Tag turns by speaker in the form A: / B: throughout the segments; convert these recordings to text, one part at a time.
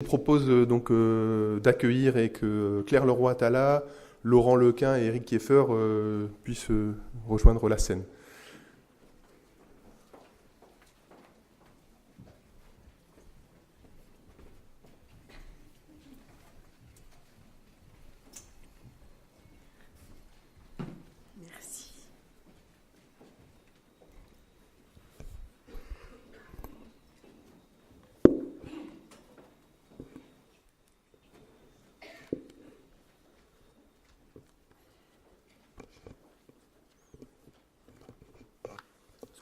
A: Je propose donc d'accueillir et que Claire Leroy-Attala, Laurent Lequin et Eric Kieffer puissent rejoindre la scène.
B: Merci.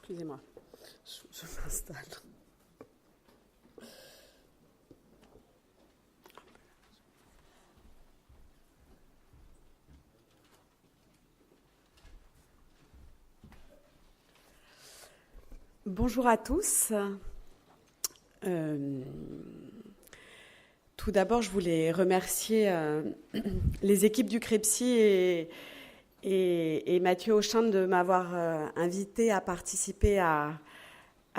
B: Excusez-moi, je m'installe. Bonjour à tous. Tout d'abord, je voulais remercier les équipes du CREPSI et Mathieu Auchin de m'avoir invité à participer à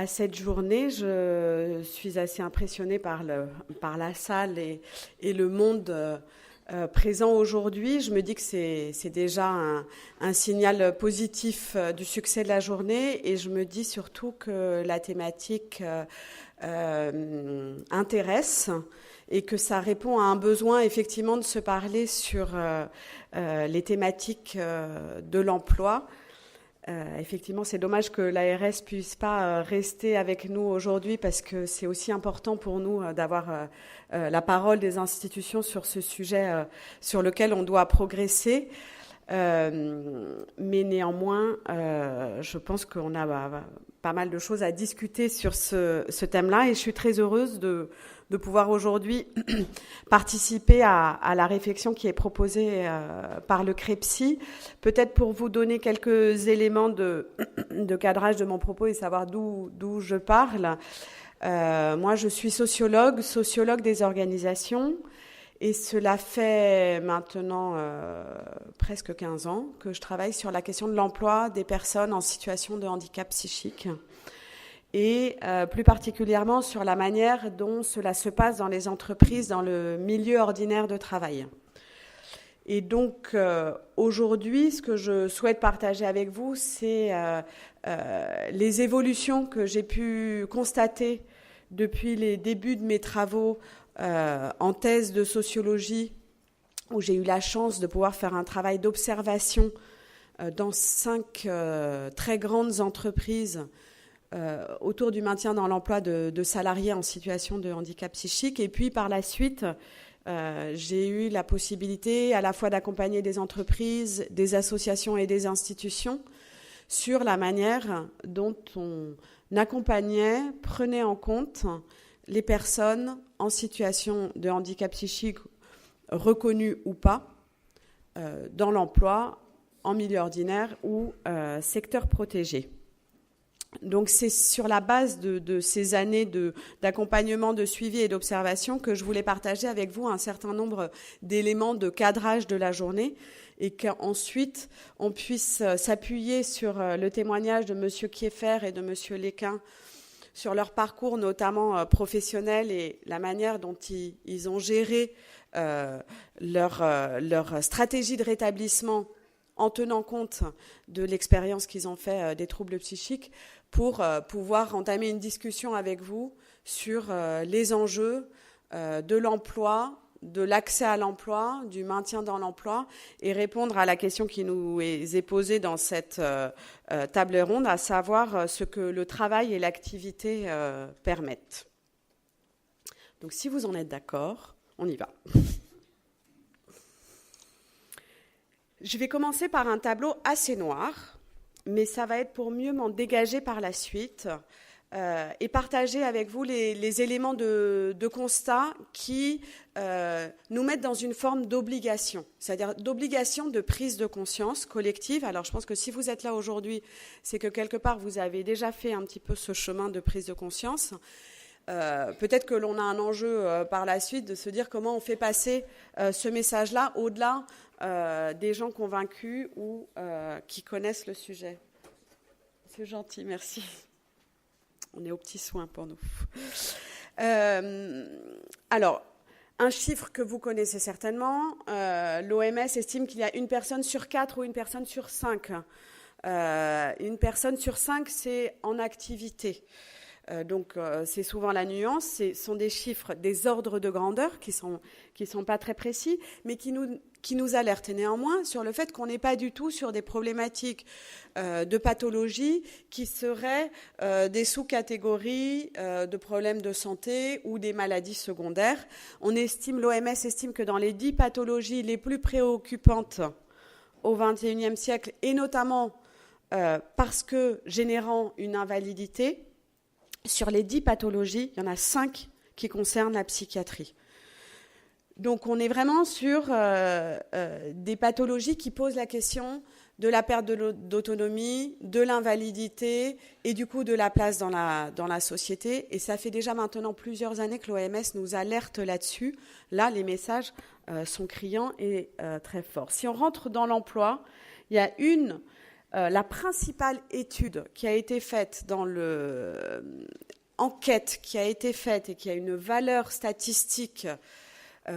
B: cette journée. Je suis assez impressionnée par la salle et le monde présent aujourd'hui. Je me dis que c'est déjà un signal positif du succès de la journée, et je me dis surtout que la thématique intéresse et que ça répond à un besoin effectivement de se parler sur les thématiques de l'emploi. Effectivement, c'est dommage que l'ARS puisse pas rester avec nous aujourd'hui, parce que c'est aussi important pour nous d'avoir la parole des institutions sur ce sujet sur lequel on doit progresser. Mais néanmoins, je pense qu'on a pas mal de choses à discuter sur ce thème-là, et je suis très heureuse de pouvoir aujourd'hui participer à la réflexion qui est proposée par le CREPSI. Peut-être pour vous donner quelques éléments de cadrage de mon propos et savoir d'où je parle. Moi, je suis sociologue des organisations, et cela fait maintenant presque 15 ans que je travaille sur la question de l'emploi des personnes en situation de handicap psychique, et plus particulièrement sur la manière dont cela se passe dans les entreprises, dans le milieu ordinaire de travail. Et donc, aujourd'hui, ce que je souhaite partager avec vous, c'est les évolutions que j'ai pu constater depuis les débuts de mes travaux en thèse de sociologie, où j'ai eu la chance de pouvoir faire un travail d'observation dans 5 très grandes entreprises autour du maintien dans l'emploi de salariés en situation de handicap psychique. Et puis par la suite, j'ai eu la possibilité à la fois d'accompagner des entreprises, des associations et des institutions sur la manière dont on accompagnait, prenait en compte les personnes en situation de handicap psychique, reconnues ou pas, dans l'emploi, en milieu ordinaire ou secteur protégé. Donc c'est sur la base de ces années d'accompagnement, de suivi et d'observation que je voulais partager avec vous un certain nombre d'éléments de cadrage de la journée, et qu'ensuite on puisse s'appuyer sur le témoignage de M. Kieffer et de M. Lequin sur leur parcours, notamment professionnel, et la manière dont ils ont géré leur stratégie de rétablissement en tenant compte de l'expérience qu'ils ont fait des troubles psychiques, pour pouvoir entamer une discussion avec vous sur les enjeux de l'emploi, de l'accès à l'emploi, du maintien dans l'emploi, et répondre à la question qui nous est posée dans cette table ronde, à savoir ce que le travail et l'activité permettent. Donc si vous en êtes d'accord, on y va. Je vais commencer par un tableau assez noir, mais ça va être pour mieux m'en dégager par la suite et partager avec vous les éléments de constat qui nous mettent dans une forme d'obligation, c'est-à-dire d'obligation de prise de conscience collective. Alors je pense que si vous êtes là aujourd'hui, c'est que quelque part vous avez déjà fait un petit peu ce chemin de prise de conscience. Peut-être que l'on a un enjeu par la suite de se dire comment on fait passer ce message-là au-delà des gens convaincus ou qui connaissent le sujet. C'est gentil, merci. On est aux petits soins pour nous. Alors, un chiffre que vous connaissez certainement, l'OMS estime qu'il y a une personne sur 4 ou une personne sur 5. Une personne sur 5, c'est en activité. Donc, c'est souvent la nuance. Ce sont des chiffres, des ordres de grandeur qui sont pas très précis, mais qui nous alertent néanmoins sur le fait qu'on n'est pas du tout sur des problématiques de pathologie qui seraient des sous-catégories de problèmes de santé ou des maladies secondaires. L'OMS estime que dans les 10 pathologies les plus préoccupantes au XXIe siècle, et notamment parce que générant une invalidité, sur les 10 pathologies, il y en a 5 qui concernent la psychiatrie. Donc on est vraiment sur des pathologies qui posent la question de la perte d'autonomie, de l'invalidité et du coup de la place dans la société. Et ça fait déjà maintenant plusieurs années que l'OMS nous alerte là-dessus. Là, les messages sont criants et très forts. Si on rentre dans l'emploi, il y a la principale étude qui a été faite dans enquête qui a été faite et qui a une valeur statistique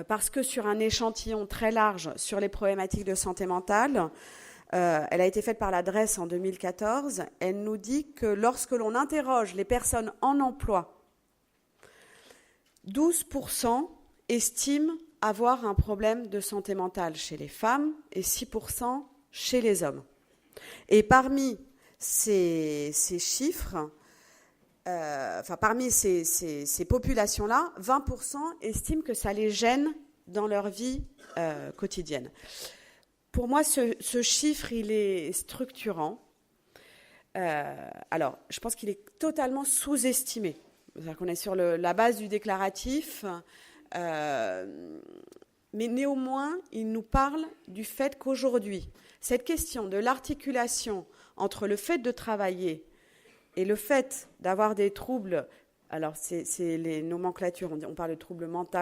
B: parce que sur un échantillon très large sur les problématiques de santé mentale, elle a été faite par la DREES en 2014. Elle nous dit que lorsque l'on interroge les personnes en emploi, 12% estiment avoir un problème de santé mentale chez les femmes et 6% chez les hommes. Et parmi ces chiffres, parmi ces populations-là, 20% estiment que ça les gêne dans leur vie quotidienne. Pour moi, ce chiffre, il est structurant. Alors, je pense qu'il est totalement sous-estimé. C'est-à-dire qu'on est sur la base du déclaratif, mais néanmoins, il nous parle du fait qu'aujourd'hui, cette question de l'articulation entre le fait de travailler et le fait d'avoir des troubles, alors c'est les nomenclatures, on parle de troubles mentaux,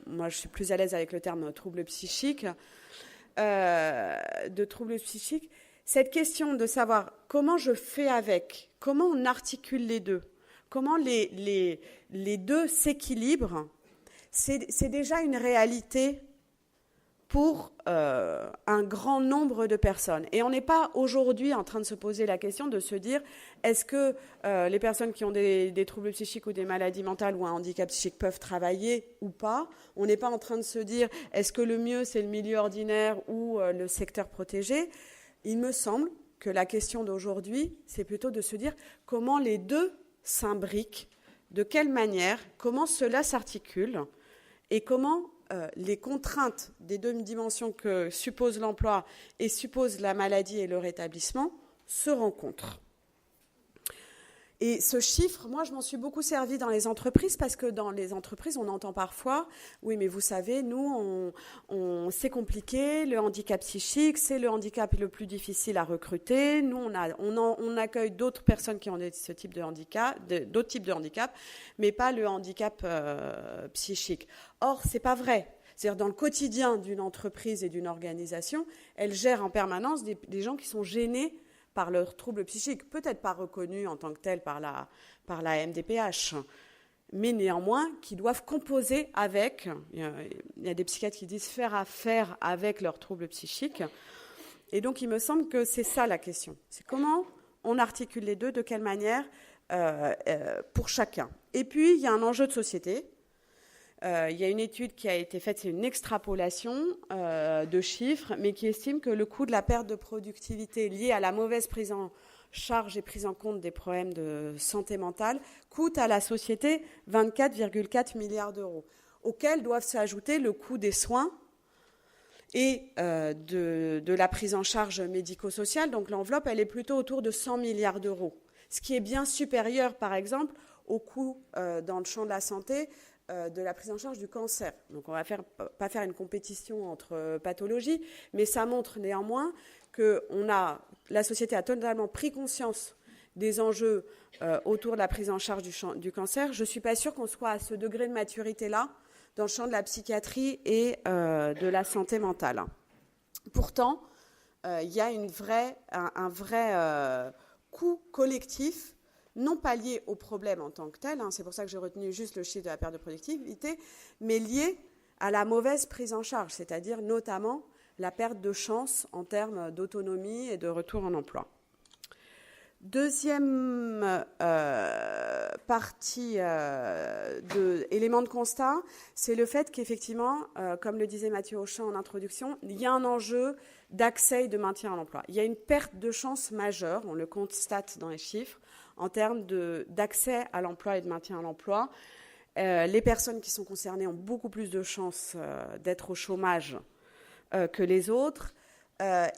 B: moi je suis plus à l'aise avec le terme troubles psychiques, cette question de savoir comment je fais avec, comment on articule les deux, comment les deux s'équilibrent, c'est déjà une réalité pour un grand nombre de personnes. Et on n'est pas aujourd'hui en train de se poser la question de se dire est-ce que les personnes qui ont des troubles psychiques ou des maladies mentales ou un handicap psychique peuvent travailler ou pas. On n'est pas en train de se dire est-ce que le mieux c'est le milieu ordinaire ou le secteur protégé. Il me semble que la question d'aujourd'hui, c'est plutôt de se dire comment les deux s'imbriquent, de quelle manière, comment cela s'articule et comment les contraintes des deux dimensions que suppose l'emploi et suppose la maladie et le rétablissement se rencontrent. Et ce chiffre, moi, je m'en suis beaucoup servi dans les entreprises parce que dans les entreprises, on entend parfois « Oui, mais vous savez, nous, c'est compliqué, le handicap psychique, c'est le handicap le plus difficile à recruter. Nous, on accueille d'autres personnes qui ont ce type de handicap, d'autres types de handicap, mais pas le handicap psychique. » Or, ce n'est pas vrai. C'est-à-dire, dans le quotidien d'une entreprise et d'une organisation, elle gère en permanence des gens qui sont gênés par leurs troubles psychiques, peut-être pas reconnus en tant que tels par la MDPH, mais néanmoins qui doivent composer avec, il y a des psychiatres qui disent faire affaire avec leurs troubles psychiques, et donc il me semble que c'est ça la question, c'est comment on articule les deux, de quelle manière pour chacun. Et puis il y a un enjeu de société. Il y a une étude qui a été faite, c'est une extrapolation de chiffres, mais qui estime que le coût de la perte de productivité liée à la mauvaise prise en charge et prise en compte des problèmes de santé mentale coûte à la société 24,4 milliards d'euros, auxquels doivent s'ajouter le coût des soins et de la prise en charge médico-sociale. Donc l'enveloppe, elle est plutôt autour de 100 milliards d'euros, ce qui est bien supérieur, par exemple, au coût dans le champ de la santé de la prise en charge du cancer. Donc on ne va pas faire une compétition entre pathologies, mais ça montre néanmoins que la société a totalement pris conscience des enjeux autour de la prise en charge du cancer. Je ne suis pas sûre qu'on soit à ce degré de maturité-là dans le champ de la psychiatrie et de la santé mentale. Pourtant, il y a un vrai coût collectif non pas liées au problème en tant que tel, c'est pour ça que j'ai retenu juste le chiffre de la perte de productivité, mais liées à la mauvaise prise en charge, c'est-à-dire notamment la perte de chance en termes d'autonomie et de retour en emploi. Deuxième partie élément de constat, c'est le fait qu'effectivement, comme le disait Mathieu Auchan en introduction, il y a un enjeu d'accès et de maintien à l'emploi. Il y a une perte de chance majeure, on le constate dans les chiffres, en termes d'accès à l'emploi et de maintien à l'emploi. Les personnes qui sont concernées ont beaucoup plus de chances d'être au chômage que les autres.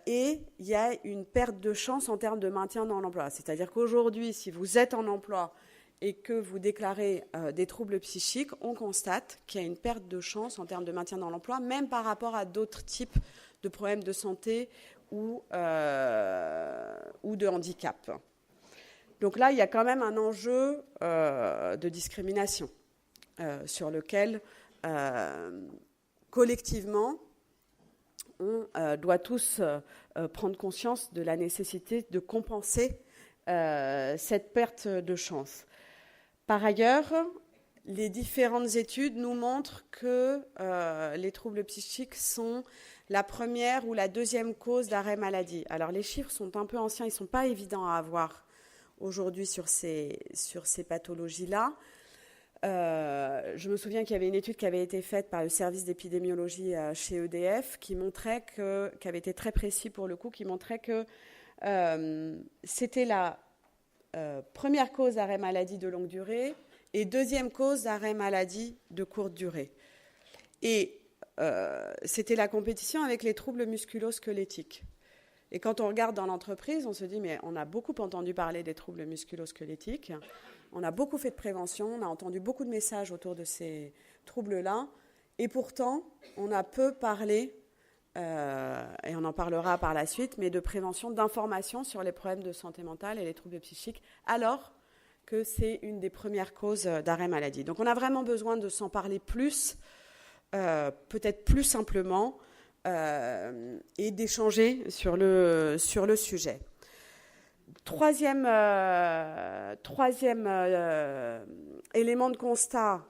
B: Et il y a une perte de chance en termes de maintien dans l'emploi. C'est-à-dire qu'aujourd'hui, si vous êtes en emploi et que vous déclarez des troubles psychiques, on constate qu'il y a une perte de chance en termes de maintien dans l'emploi, même par rapport à d'autres types de problèmes de santé ou de handicap. Donc là, il y a quand même un enjeu de discrimination sur lequel, collectivement, on doit tous prendre conscience de la nécessité de compenser cette perte de chance. Par ailleurs, les différentes études nous montrent que les troubles psychiques sont la première ou la deuxième cause d'arrêt maladie. Alors les chiffres sont un peu anciens, ils ne sont pas évidents à avoir aujourd'hui sur ces pathologies-là. Je me souviens qu'il y avait une étude qui avait été faite par le service d'épidémiologie chez EDF qui avait été très précis pour le coup, qui montrait que c'était la première cause d'arrêt maladie de longue durée et deuxième cause d'arrêt maladie de courte durée. Et c'était la compétition avec les troubles musculo-squelettiques. Et quand on regarde dans l'entreprise, on se dit, mais on a beaucoup entendu parler des troubles musculo-squelettiques, on a beaucoup fait de prévention, on a entendu beaucoup de messages autour de ces troubles-là, et pourtant, on a peu parlé, et on en parlera par la suite, mais de prévention, d'information sur les problèmes de santé mentale et les troubles psychiques, alors que c'est une des premières causes d'arrêt maladie. Donc on a vraiment besoin de s'en parler plus, peut-être plus simplement, et d'échanger sur le sujet. Troisième élément de constat,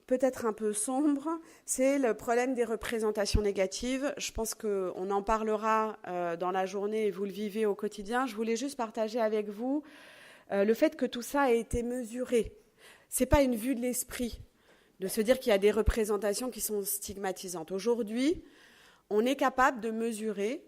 B: peut-être un peu sombre, c'est le problème des représentations négatives. Je pense qu'on en parlera dans la journée et vous le vivez au quotidien. Je voulais juste partager avec vous le fait que tout ça a été mesuré. Ce n'est pas une vue de l'esprit de se dire qu'il y a des représentations qui sont stigmatisantes. Aujourd'hui, on est capable de mesurer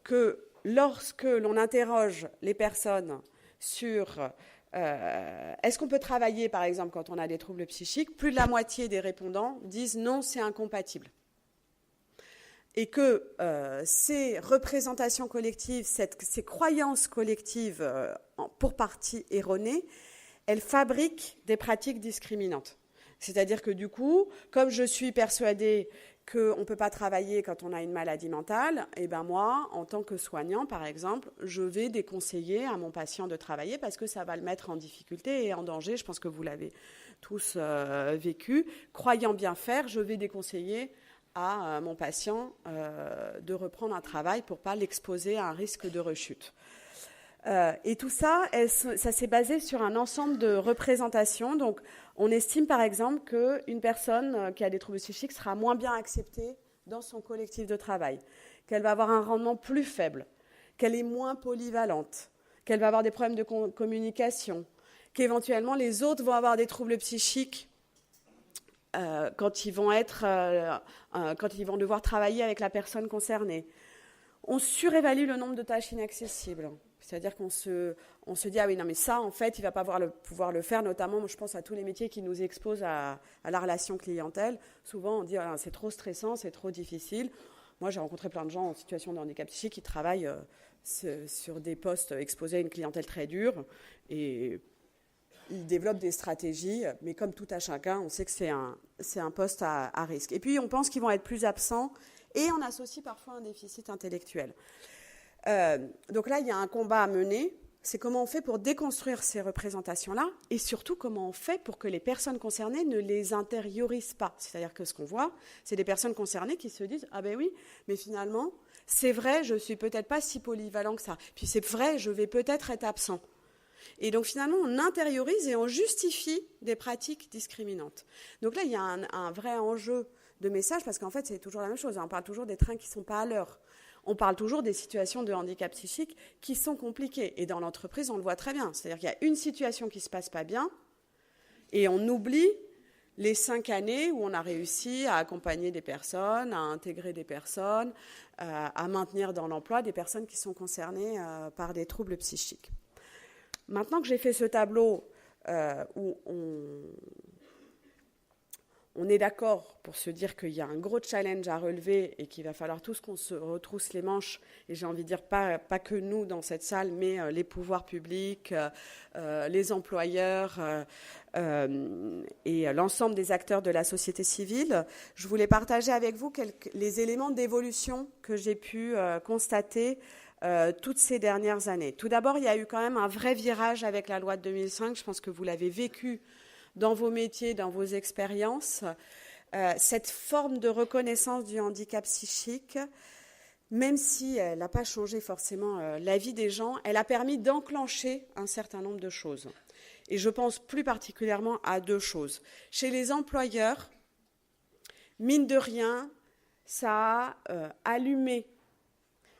B: que lorsque l'on interroge les personnes sur est-ce qu'on peut travailler, par exemple, quand on a des troubles psychiques, plus de la moitié des répondants disent non, c'est incompatible. Et que ces représentations collectives, ces croyances collectives, pour partie erronées, elles fabriquent des pratiques discriminantes. C'est-à-dire que du coup, comme je suis persuadée qu'on ne peut pas travailler quand on a une maladie mentale, et ben moi, en tant que soignant, par exemple, je vais déconseiller à mon patient de travailler parce que ça va le mettre en difficulté et en danger. Je pense que vous l'avez tous vécu. Croyant bien faire, je vais déconseiller à mon patient de reprendre un travail pour ne pas l'exposer à un risque de rechute. Et tout ça, ça s'est basé sur un ensemble de représentations. Donc, on estime par exemple qu'une personne qui a des troubles psychiques sera moins bien acceptée dans son collectif de travail, qu'elle va avoir un rendement plus faible, qu'elle est moins polyvalente, qu'elle va avoir des problèmes de communication, qu'éventuellement les autres vont avoir des troubles psychiques quand ils vont devoir travailler avec la personne concernée. On surévalue le nombre de tâches inaccessibles. C'est-à-dire qu'on se dit, ah oui, non, mais ça, en fait, il ne va pas pouvoir le faire, notamment, je pense à tous les métiers qui nous exposent à la relation clientèle. Souvent, on dit, ah, c'est trop stressant, c'est trop difficile. Moi, j'ai rencontré plein de gens en situation de handicap psychique qui travaillent sur des postes exposés à une clientèle très dure et ils développent des stratégies, mais comme tout à chacun, on sait que c'est un poste à risque. Et puis, on pense qu'ils vont être plus absents et on associe parfois un déficit intellectuel. Donc là, il y a un combat à mener. C'est comment on fait pour déconstruire ces représentations-là et surtout comment on fait pour que les personnes concernées ne les intériorisent pas. C'est-à-dire que ce qu'on voit, c'est des personnes concernées qui se disent « Ah ben oui, mais finalement, c'est vrai, je ne suis peut-être pas si polyvalent que ça. Puis c'est vrai, je vais peut-être être absent. » Et donc finalement, on intériorise et on justifie des pratiques discriminantes. Donc là, il y a un vrai enjeu de message, parce qu'en fait, c'est toujours la même chose. On parle toujours des trains qui ne sont pas à l'heure. On parle toujours des situations de handicap psychique qui sont compliquées. Et dans l'entreprise, on le voit très bien. C'est-à-dire qu'il y a une situation qui ne se passe pas bien et on oublie les 5 années où on a réussi à accompagner des personnes, à intégrer des personnes, à maintenir dans l'emploi des personnes qui sont concernées par des troubles psychiques. Maintenant que j'ai fait ce tableau où on est d'accord pour se dire qu'il y a un gros challenge à relever et qu'il va falloir tous qu'on se retrousse les manches, et j'ai envie de dire pas que nous dans cette salle, mais les pouvoirs publics, les employeurs et l'ensemble des acteurs de la société civile, je voulais partager avec vous les éléments d'évolution que j'ai pu constater toutes ces dernières années. Tout d'abord, il y a eu quand même un vrai virage avec la loi de 2005, je pense que vous l'avez vécu dans vos métiers, dans vos expériences, cette forme de reconnaissance du handicap psychique, même si elle n'a pas changé forcément la vie des gens, elle a permis d'enclencher un certain nombre de choses. Et je pense plus particulièrement à 2 choses. Chez les employeurs, mine de rien, ça a allumé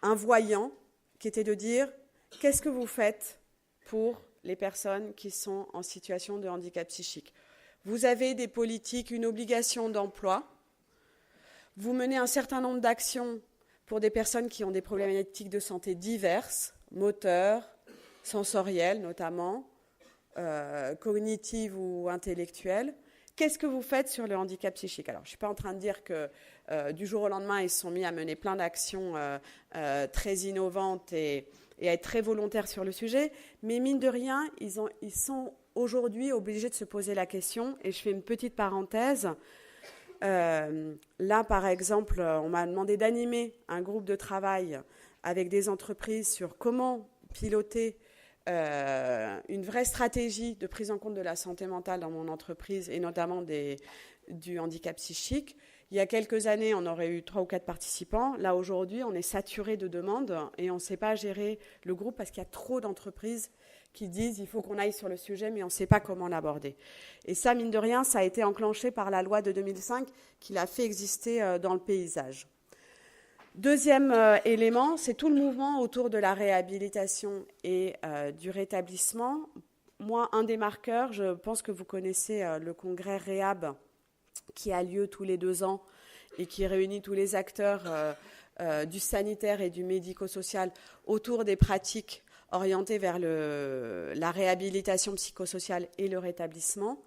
B: un voyant qui était de dire « Qu'est-ce que vous faites pour les personnes qui sont en situation de handicap psychique. Vous avez des politiques, une obligation d'emploi. Vous menez un certain nombre d'actions pour des personnes qui ont des problématiques de santé diverses, moteurs, sensorielles notamment, cognitives ou intellectuelles. Qu'est-ce que vous faites sur le handicap psychique ? Alors, je ne suis pas en train de dire que du jour au lendemain, ils se sont mis à mener plein d'actions très innovantes et à être très volontaires sur le sujet, mais mine de rien, ils sont aujourd'hui obligés de se poser la question, et je fais une petite parenthèse. Là, par exemple, on m'a demandé d'animer un groupe de travail avec des entreprises sur comment piloter une vraie stratégie de prise en compte de la santé mentale dans mon entreprise, et notamment du handicap psychique. Il y a quelques années, on aurait eu 3 ou 4 participants. Là, aujourd'hui, on est saturé de demandes et on ne sait pas gérer le groupe parce qu'il y a trop d'entreprises qui disent il faut qu'on aille sur le sujet, mais on ne sait pas comment l'aborder. Et ça, mine de rien, ça a été enclenché par la loi de 2005 qui l'a fait exister dans le paysage. Deuxième élément, c'est tout le mouvement autour de la réhabilitation et du rétablissement. Moi, un des marqueurs, je pense que vous connaissez le congrès Réhab, qui a lieu tous les 2 ans et qui réunit tous les acteurs du sanitaire et du médico-social autour des pratiques orientées vers la réhabilitation psychosociale et le rétablissement.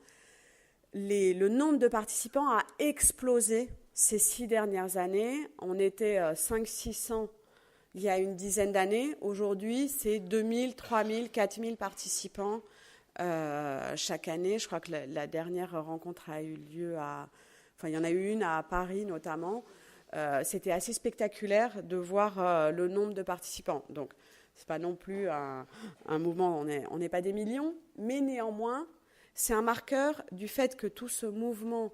B: Le nombre de participants a explosé ces 6 dernières années. On était 500-600 il y a une dizaine d'années. Aujourd'hui, c'est 2000, 3000, 4000 participants chaque année. Je crois que la dernière rencontre a eu lieu il y en a eu une à Paris notamment. C'était assez spectaculaire de voir le nombre de participants. Donc, ce n'est pas non plus un mouvement, on n'est pas des millions, mais néanmoins, c'est un marqueur du fait que tout ce mouvement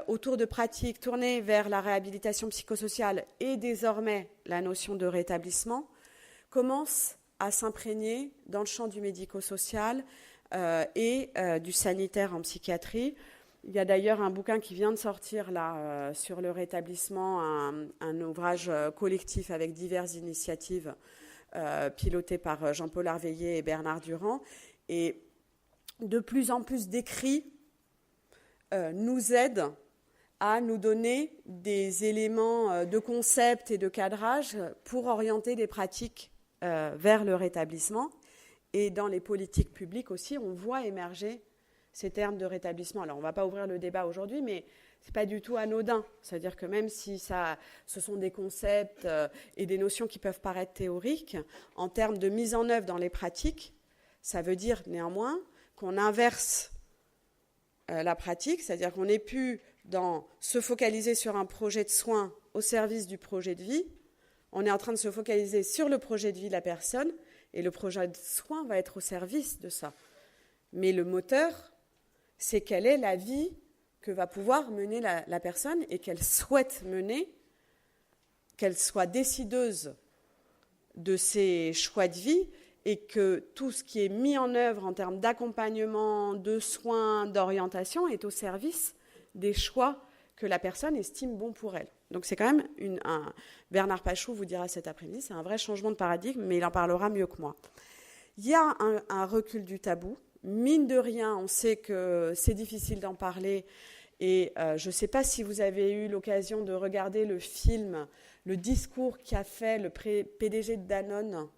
B: autour de pratiques tournées vers la réhabilitation psychosociale et désormais la notion de rétablissement commence à s'imprégner dans le champ du médico-social et du sanitaire en psychiatrie. Il y a d'ailleurs un bouquin qui vient de sortir là sur le rétablissement, un ouvrage collectif avec diverses initiatives pilotées par Jean-Paul Arveillé et Bernard Durand. Et de plus en plus d'écrits nous aident à nous donner des éléments de concept et de cadrage pour orienter des pratiques vers le rétablissement. Et dans les politiques publiques aussi, on voit émerger ces termes de rétablissement. Alors, on ne va pas ouvrir le débat aujourd'hui, mais ce n'est pas du tout anodin. C'est-à-dire que même si ce sont des concepts et des notions qui peuvent paraître théoriques, en termes de mise en œuvre dans les pratiques, ça veut dire néanmoins qu'on inverse la pratique, c'est-à-dire qu'on n'est plus dans se focaliser sur un projet de soins au service du projet de vie. On est en train de se focaliser sur le projet de vie de la personne, et le projet de soins va être au service de ça. Mais le moteur, c'est quelle est la vie que va pouvoir mener la personne et qu'elle souhaite mener, qu'elle soit décideuse de ses choix de vie et que tout ce qui est mis en œuvre en termes d'accompagnement, de soins, d'orientation est au service des choix que la personne estime bon pour elle. Donc c'est quand même Bernard Pachou vous dira cet après-midi, c'est un vrai changement de paradigme, mais il en parlera mieux que moi. Il y a un recul du tabou. Mine de rien, on sait que c'est difficile d'en parler. Et je ne sais pas si vous avez eu l'occasion de regarder le film, le discours qu'a fait le PDG de Danone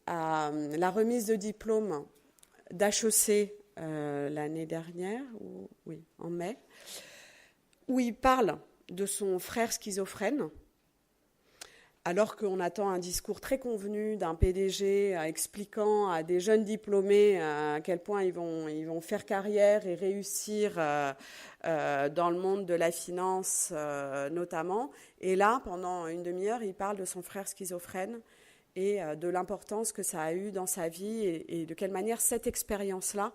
B: à la remise de diplôme d'HEC l'année dernière, en mai, où il parle de son frère schizophrène, alors qu'on attend un discours très convenu d'un PDG expliquant à des jeunes diplômés à quel point ils vont faire carrière et réussir dans le monde de la finance notamment. Et là, pendant une demi-heure, il parle de son frère schizophrène et de l'importance que ça a eu dans sa vie et de quelle manière cette expérience-là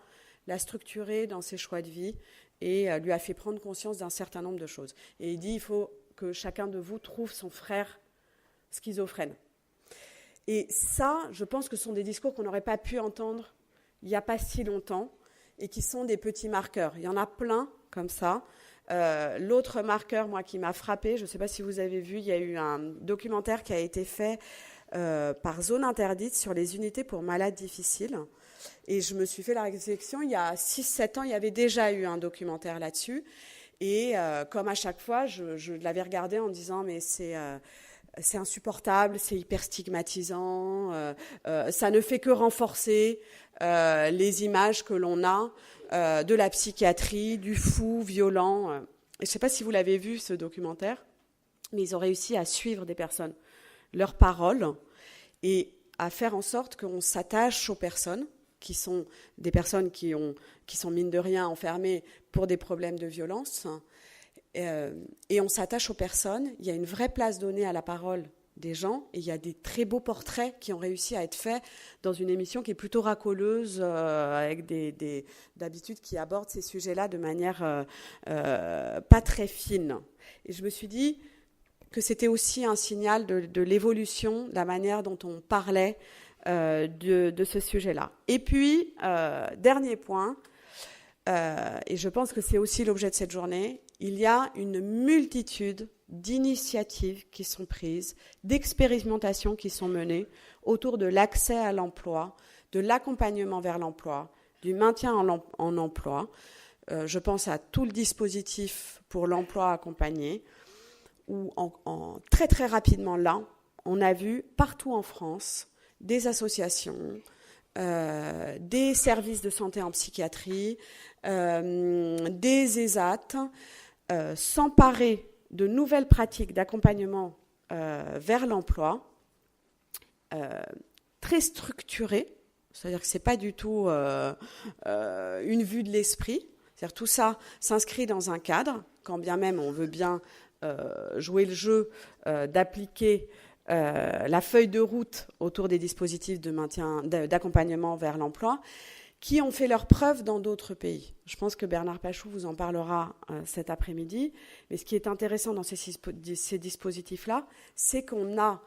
B: l'a structuré dans ses choix de vie et lui a fait prendre conscience d'un certain nombre de choses. Et il dit, il faut que chacun de vous trouve son frère schizophrène. Et ça, je pense que ce sont des discours qu'on n'aurait pas pu entendre il n'y a pas si longtemps et qui sont des petits marqueurs. Il y en a plein comme ça. L'autre marqueur, moi, qui m'a frappée, je ne sais pas si vous avez vu, il y a eu un documentaire qui a été fait par Zone Interdite sur les unités pour malades difficiles. Et je me suis fait la réflexion, il y a 6-7 ans, il y avait déjà eu un documentaire là-dessus. Et comme à chaque fois, je l'avais regardé en disant, mais c'est insupportable, c'est hyper stigmatisant, ça ne fait que renforcer les images que l'on a de la psychiatrie, du fou, violent. Je ne sais pas si vous l'avez vu, ce documentaire, mais ils ont réussi à suivre des personnes, leurs paroles, et à faire en sorte qu'on s'attache aux personnes, qui sont des personnes qui sont mine de rien enfermées pour des problèmes de violence. Et on s'attache aux personnes. Il y a une vraie place donnée à la parole des gens. Et il y a des très beaux portraits qui ont réussi à être faits dans une émission qui est plutôt racoleuse, avec d'habitude qui aborde ces sujets-là de manière pas très fine. Et je me suis dit que c'était aussi un signal de l'évolution, de la manière dont on parlait de ce sujet-là. Et puis, dernier point, et je pense que c'est aussi l'objet de cette journée, il y a une multitude d'initiatives qui sont prises, d'expérimentations qui sont menées autour de l'accès à l'emploi, de l'accompagnement vers l'emploi, du maintien en emploi. Je pense à tout le dispositif pour l'emploi accompagné, où très très rapidement là, on a vu partout en France des associations, des services de santé en psychiatrie, des ESAT, s'emparer de nouvelles pratiques d'accompagnement vers l'emploi, très structurées, c'est-à-dire que ce n'est pas du tout une vue de l'esprit, c'est-à-dire tout ça s'inscrit dans un cadre, quand bien même on veut bien jouer le jeu d'appliquer la feuille de route autour des dispositifs de maintien, d'accompagnement vers l'emploi, qui ont fait leurs preuves dans d'autres pays. Je pense que Bernard Pachou vous en parlera cet après-midi. Mais ce qui est intéressant dans ces dispositifs-là, c'est qu'on a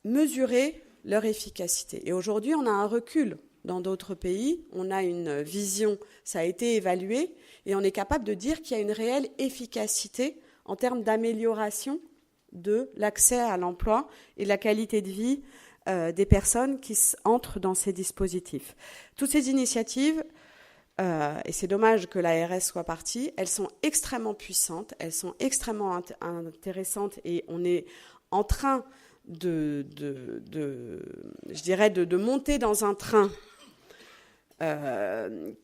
B: mesuré leur efficacité. Et aujourd'hui, on a un recul dans d'autres pays. On a une vision, ça a été évalué, et on est capable de dire qu'il y a une réelle efficacité en termes d'amélioration de l'accès à l'emploi et de la qualité de vie des personnes qui entrent dans ces dispositifs. Toutes ces initiatives, et c'est dommage que l'ARS soit partie, elles sont extrêmement puissantes, elles sont extrêmement intéressantes, et on est en train de monter dans un train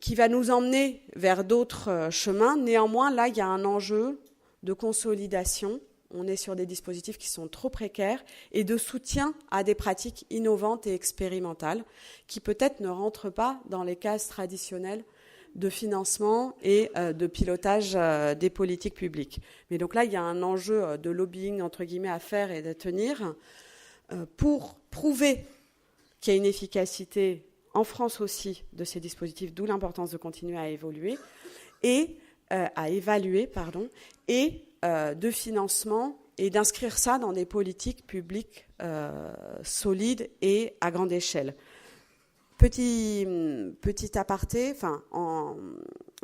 B: qui va nous emmener vers d'autres chemins. Néanmoins, là, il y a un enjeu de consolidation. On est sur des dispositifs qui sont trop précaires et de soutien à des pratiques innovantes et expérimentales qui peut-être ne rentrent pas dans les cases traditionnelles de financement et de pilotage des politiques publiques. Mais donc là, il y a un enjeu de lobbying, entre guillemets, à faire et de tenir pour prouver qu'il y a une efficacité en France aussi de ces dispositifs, d'où l'importance de continuer à évaluer, et de financement et d'inscrire ça dans des politiques publiques solides et à grande échelle. Petit aparté, enfin, en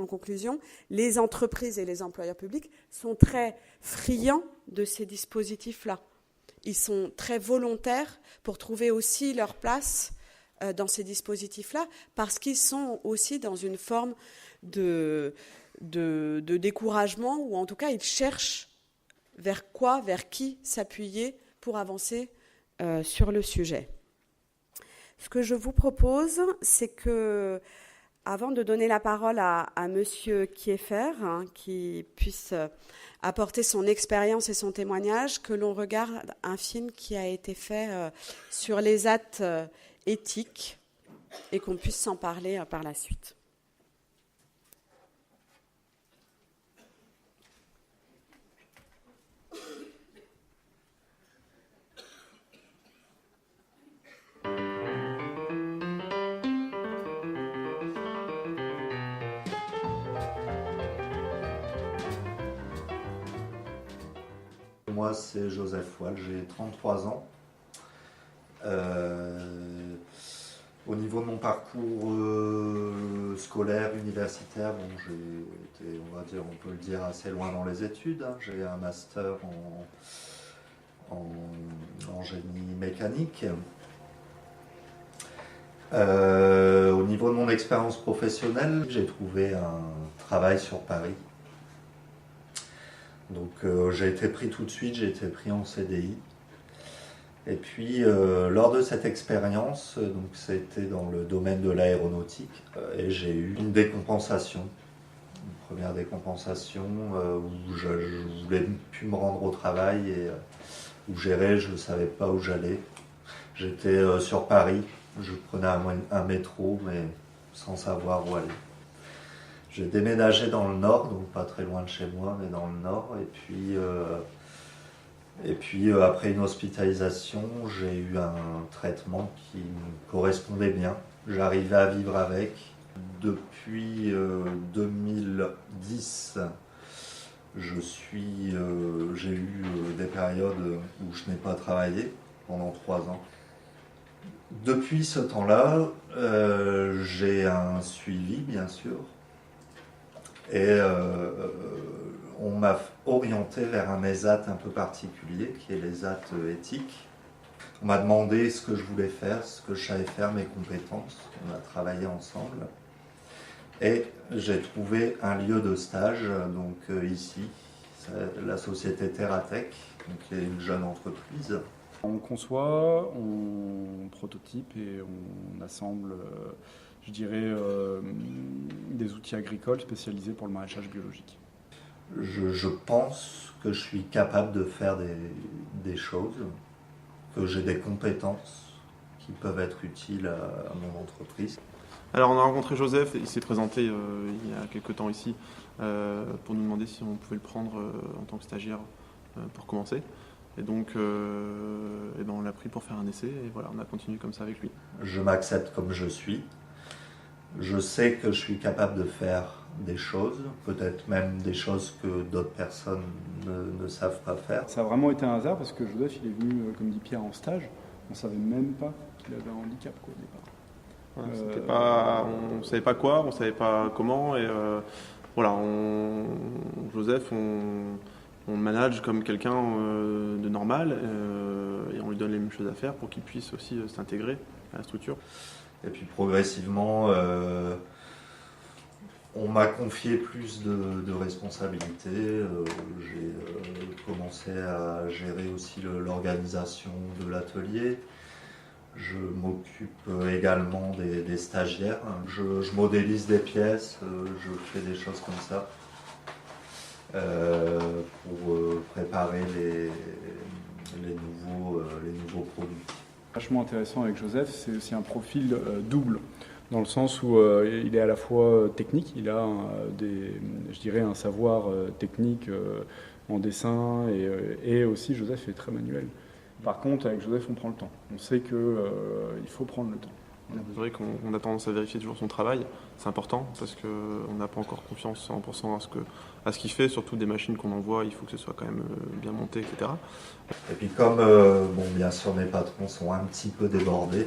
B: conclusion, les entreprises et les employeurs publics sont très friands de ces dispositifs-là. Ils sont très volontaires pour trouver aussi leur place dans ces dispositifs-là, parce qu'ils sont aussi dans une forme de découragement, ou en tout cas, ils cherchent vers qui s'appuyer pour avancer sur le sujet. Ce que je vous propose, c'est que, avant de donner la parole à Monsieur Kieffer, qui puisse apporter son expérience et son témoignage, que l'on regarde un film qui a été fait sur les actes éthiques et qu'on puisse s'en parler par la suite.
C: Moi, c'est Joseph Wall, j'ai 33 ans. Au niveau de mon parcours scolaire, universitaire, bon, j'ai été, on peut le dire, assez loin dans les études. J'ai un master en génie mécanique. Au niveau de mon expérience professionnelle, j'ai trouvé un travail sur Paris. Donc j'ai été pris tout de suite, j'ai été pris en CDI. Et puis lors de cette expérience, donc c'était dans le domaine de l'aéronautique, et j'ai eu une décompensation, une première décompensation où je voulais plus me rendre au travail et où j'irais, je ne savais pas où j'allais. J'étais sur Paris, je prenais un métro mais sans savoir où aller. J'ai déménagé dans le nord, donc pas très loin de chez moi, mais dans le nord. Et puis après une hospitalisation, j'ai eu un traitement qui me correspondait bien. J'arrivais à vivre avec. Depuis 2010, j'ai eu des périodes où je n'ai pas travaillé pendant 3 ans. Depuis ce temps-là, j'ai un suivi, bien sûr. Et on m'a orienté vers un ESAT un peu particulier, qui est l'ESAT éthique. On m'a demandé ce que je voulais faire, ce que je savais faire, mes compétences. On a travaillé ensemble. Et j'ai trouvé un lieu de stage, donc ici, la société Terratech, qui est une jeune entreprise.
D: On conçoit, on prototype et on assemble, je dirais, des outils agricoles spécialisés pour le maraîchage biologique.
C: Je pense que je suis capable de faire des choses, que j'ai des compétences qui peuvent être utiles à mon entreprise.
A: Alors on a rencontré Joseph, il s'est présenté il y a quelques temps ici pour nous demander si on pouvait le prendre en tant que stagiaire pour commencer. Et donc on l'a pris pour faire un essai et voilà, on a continué comme ça avec lui.
C: Je m'accepte comme je suis. Je sais que je suis capable de faire des choses, peut-être même des choses que d'autres personnes ne savent pas faire.
D: Ça a vraiment été un hasard parce que Joseph, il est venu, comme dit Pierre, en stage. On ne savait même pas qu'il avait un handicap au départ.
A: On ne savait pas quoi, on ne savait pas comment. Et voilà, Joseph, on le manage comme quelqu'un de normal et on lui donne les mêmes choses à faire pour qu'il puisse aussi s'intégrer à la structure.
C: Et puis progressivement, on m'a confié plus de responsabilités. J'ai commencé à gérer aussi l'organisation de l'atelier. Je m'occupe également des stagiaires. Je modélise des pièces, je fais des choses comme ça pour préparer les nouveaux produits.
D: Vachement intéressant avec Joseph, c'est aussi un profil double, dans le sens où il est à la fois technique, il a un savoir technique en dessin, et aussi Joseph est très manuel. Par contre, avec Joseph, on prend le temps. On sait qu'il faut prendre le temps.
A: C'est vrai qu'on a tendance à vérifier toujours son travail, c'est important parce qu'on n'a pas encore confiance 100% à ce qu'il fait, surtout des machines qu'on envoie, il faut que ce soit quand même bien monté, etc.
C: Et puis comme, bien sûr, mes patrons sont un petit peu débordés,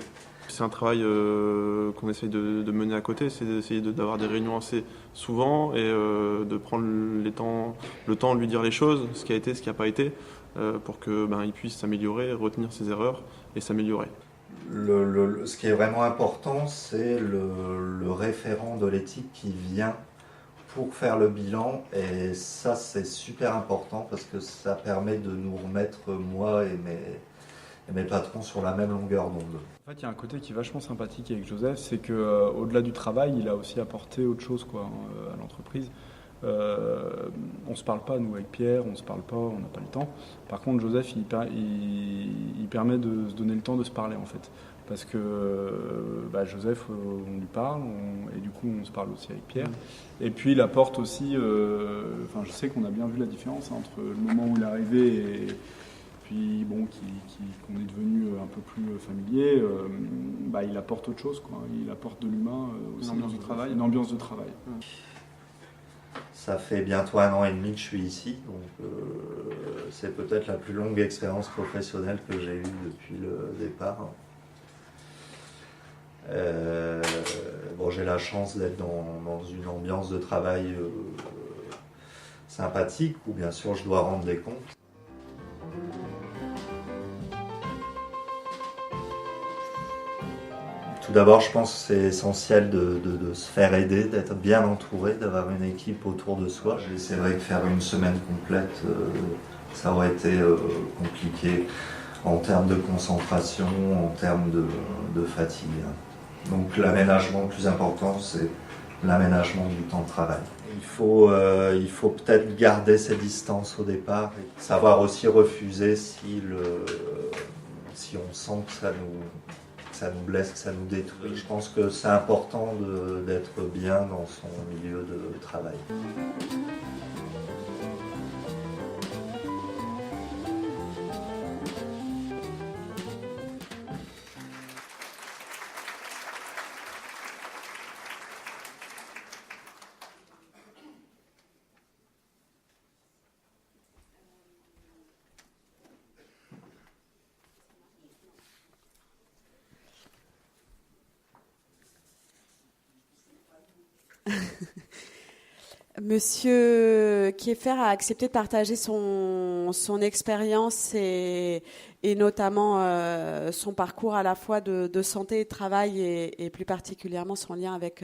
A: C'est un travail qu'on essaye de mener à côté, c'est d'essayer d'avoir des réunions assez souvent et de prendre le temps de lui dire les choses, ce qui a été, ce qui n'a pas été, pour qu'il puisse s'améliorer, retenir ses erreurs et s'améliorer.
C: Ce qui est vraiment important, c'est le référent de l'éthique qui vient pour faire le bilan, et ça c'est super important parce que ça permet de nous remettre, moi et mes patrons, sur la même longueur d'onde.
D: En fait, il y a un côté qui est vachement sympathique avec Joseph, c'est qu'au-delà du travail, il a aussi apporté autre chose à l'entreprise. On ne se parle pas, nous, avec Pierre, on ne se parle pas, on n'a pas le temps. Par contre, Joseph, il permet de se donner le temps de se parler, en fait. Parce que Joseph, on lui parle, et du coup, on se parle aussi avec Pierre. Et puis, il apporte aussi... je sais qu'on a bien vu la différence entre le moment où il est arrivé et puis, qu'on est devenu un peu plus familier. Il apporte autre chose, quoi. Il apporte de l'humain aussi. Une ambiance de travail.
C: Ça fait bientôt 1 an et demi que je suis ici, donc c'est peut-être la plus longue expérience professionnelle que j'ai eue depuis le départ. J'ai la chance d'être dans une ambiance de travail sympathique, où bien sûr je dois rendre des comptes. Tout d'abord, je pense que c'est essentiel de se faire aider, d'être bien entouré, d'avoir une équipe autour de soi. C'est vrai que faire une semaine complète, ça aurait été compliqué en termes de concentration, en termes de fatigue. Donc l'aménagement le plus important, c'est l'aménagement du temps de travail. Il faut peut-être garder ses distances au départ et savoir aussi refuser si on sent que ça nous blesse, que ça nous détruit. Je pense que c'est important d'être bien dans son milieu de travail.
B: Monsieur Kieffer a accepté de partager son expérience et notamment son parcours à la fois de santé et de travail et plus particulièrement son lien avec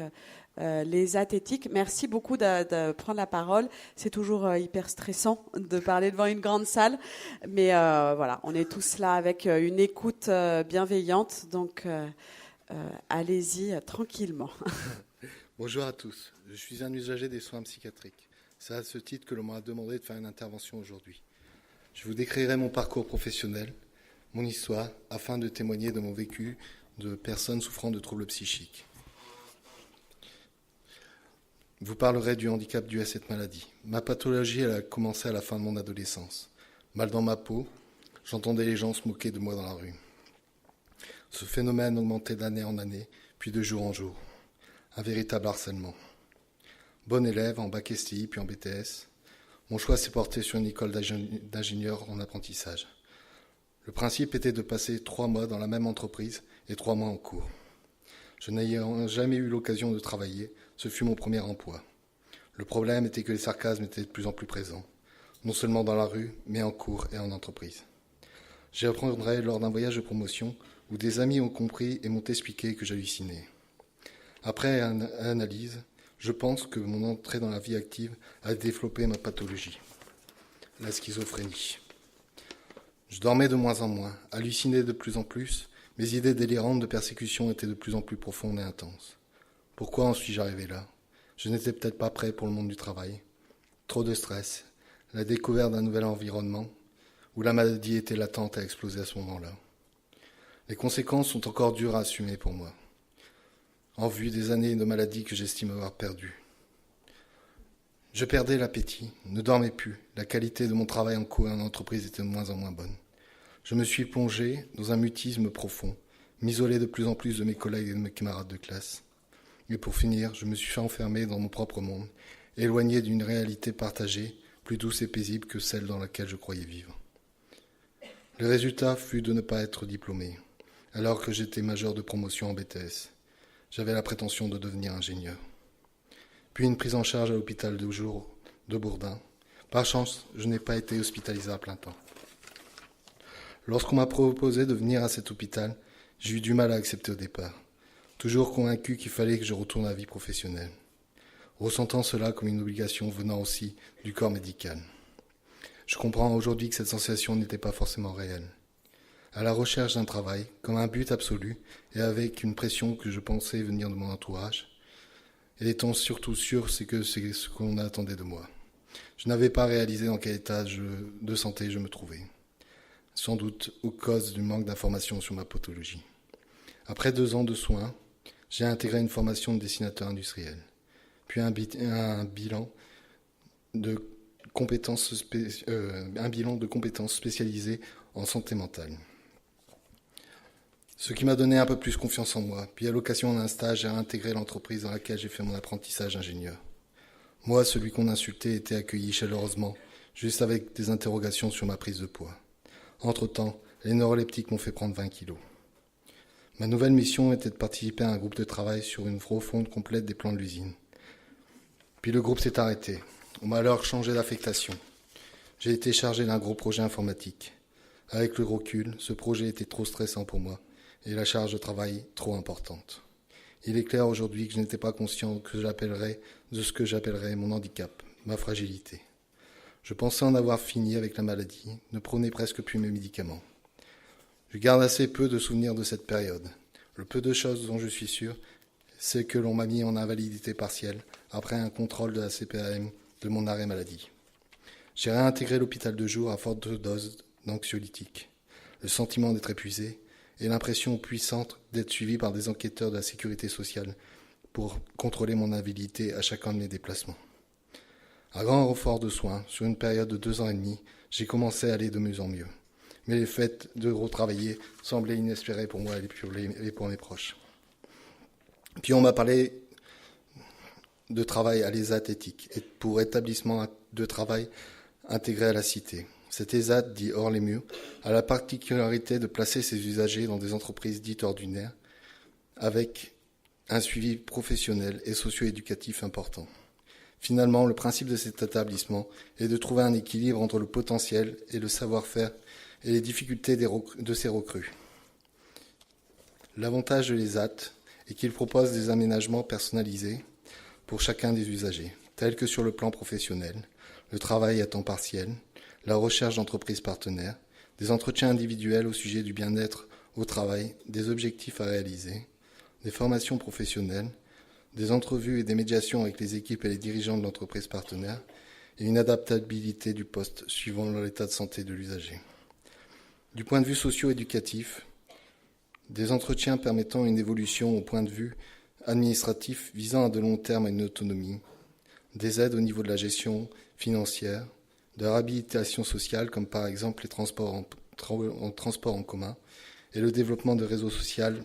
B: les athétiques. Merci beaucoup de prendre la parole. C'est toujours hyper stressant de parler devant une grande salle, mais on est tous là avec une écoute bienveillante, donc allez-y tranquillement.
E: Bonjour à tous, je suis un usager des soins psychiatriques. C'est à ce titre que l'on m'a demandé de faire une intervention aujourd'hui. Je vous décrirai mon parcours professionnel, mon histoire, afin de témoigner de mon vécu de personnes souffrant de troubles psychiques. Je vous parlerai du handicap dû à cette maladie. Ma pathologie, elle a commencé à la fin de mon adolescence. Mal dans ma peau, j'entendais les gens se moquer de moi dans la rue. Ce phénomène augmentait d'année en année, puis de jour en jour. Un véritable harcèlement. Bon élève en bac STI puis en BTS, mon choix s'est porté sur une école d'ingénieur en apprentissage. Le principe était de passer 3 mois dans la même entreprise et 3 mois en cours. Je n'ayant jamais eu l'occasion de travailler, ce fut mon premier emploi. Le problème était que les sarcasmes étaient de plus en plus présents, non seulement dans la rue, mais en cours et en entreprise. J'y reprendrai lors d'un voyage de promotion où des amis ont compris et m'ont expliqué que j'hallucinais. Après analyse, je pense que mon entrée dans la vie active a développé ma pathologie, la schizophrénie. Je dormais de moins en moins, hallucinais de plus en plus, mes idées délirantes de persécution étaient de plus en plus profondes et intenses. Pourquoi en suis-je arrivé là ? Je n'étais peut-être pas prêt pour le monde du travail. Trop de stress, la découverte d'un nouvel environnement, où la maladie était latente à exploser à ce moment-là. Les conséquences sont encore dures à assumer pour moi, en vue des années de maladie que j'estime avoir perdues. Je perdais l'appétit, ne dormais plus, la qualité de mon travail en cours et en entreprise était de moins en moins bonne. Je me suis plongé dans un mutisme profond, m'isolais de plus en plus de mes collègues et de mes camarades de classe. Et pour finir, je me suis enfermé dans mon propre monde, éloigné d'une réalité partagée, plus douce et paisible que celle dans laquelle je croyais vivre. Le résultat fut de ne pas être diplômé, alors que j'étais major de promotion en BTS. J'avais la prétention de devenir ingénieur. Puis une prise en charge à l'hôpital de jour de Bourdin. Par chance, je n'ai pas été hospitalisé à plein temps. Lorsqu'on m'a proposé de venir à cet hôpital, j'ai eu du mal à accepter au départ, toujours convaincu qu'il fallait que je retourne à la vie professionnelle, ressentant cela comme une obligation venant aussi du corps médical. Je comprends aujourd'hui que cette sensation n'était pas forcément réelle. À la recherche d'un travail, comme un but absolu, et avec une pression que je pensais venir de mon entourage, et étant surtout sûr c'est ce qu'on attendait de moi. Je n'avais pas réalisé dans quel état de santé je me trouvais, sans doute aux causes du manque d'informations sur ma pathologie. Après 2 ans de soins, j'ai intégré une formation de dessinateur industriel, puis un bilan de compétences spécialisées en santé mentale. Ce qui m'a donné un peu plus confiance en moi. Puis à l'occasion d'un stage, j'ai intégré l'entreprise dans laquelle j'ai fait mon apprentissage d'ingénieur. Moi, celui qu'on insultait, était accueilli chaleureusement, juste avec des interrogations sur ma prise de poids. Entre-temps, les neuroleptiques m'ont fait prendre 20 kilos. Ma nouvelle mission était de participer à un groupe de travail sur une refonte complète des plans de l'usine. Puis le groupe s'est arrêté. On m'a alors changé d'affectation. J'ai été chargé d'un gros projet informatique. Avec le recul, ce projet était trop stressant pour moi et la charge de travail trop importante. Il est clair aujourd'hui que je n'étais pas conscient de ce que j'appellerais mon handicap, ma fragilité. Je pensais en avoir fini avec la maladie, ne prenais presque plus mes médicaments. Je garde assez peu de souvenirs de cette période. Le peu de choses dont je suis sûr, c'est que l'on m'a mis en invalidité partielle après un contrôle de la CPAM de mon arrêt maladie. J'ai réintégré l'hôpital de jour à forte dose d'anxiolytiques. Le sentiment d'être épuisé et l'impression puissante d'être suivi par des enquêteurs de la sécurité sociale pour contrôler mon invalidité à chacun de mes déplacements. À grand renfort de soins, sur une période de 2 ans et demi, j'ai commencé à aller de mieux en mieux. Mais le fait de retravailler semblait inespéré pour moi et pour mes proches. Puis on m'a parlé de travail à l'ESAT éthique et pour établissement de travail intégré à la cité. Cet ESAT, dit hors les murs, a la particularité de placer ses usagers dans des entreprises dites ordinaires avec un suivi professionnel et socio-éducatif important. Finalement, le principe de cet établissement est de trouver un équilibre entre le potentiel et le savoir-faire et les difficultés de ces recrues. L'avantage de l'ESAT est qu'il propose des aménagements personnalisés pour chacun des usagers, tels que sur le plan professionnel, le travail à temps partiel, la recherche d'entreprises partenaires, des entretiens individuels au sujet du bien-être au travail, des objectifs à réaliser, des formations professionnelles, des entrevues et des médiations avec les équipes et les dirigeants de l'entreprise partenaire, et une adaptabilité du poste suivant l'état de santé de l'usager. Du point de vue socio-éducatif, des entretiens permettant une évolution au point de vue administratif visant à de long terme à une autonomie, des aides au niveau de la gestion financière, de la réhabilitation sociale, comme par exemple les transports en commun, et le développement de réseaux sociaux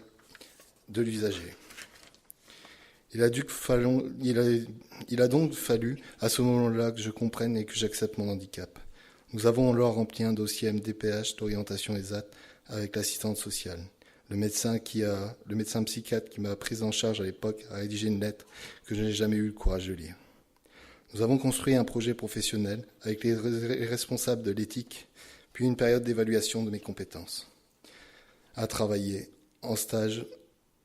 E: de l'usager. Il a donc fallu, à ce moment-là, que je comprenne et que j'accepte mon handicap. Nous avons alors rempli un dossier MDPH d'orientation ESAT avec l'assistante sociale. Le médecin psychiatre qui m'a pris en charge à l'époque a rédigé une lettre que je n'ai jamais eu le courage de lire. Nous avons construit un projet professionnel avec les responsables de l'éthique, puis une période d'évaluation de mes compétences. À travailler en stage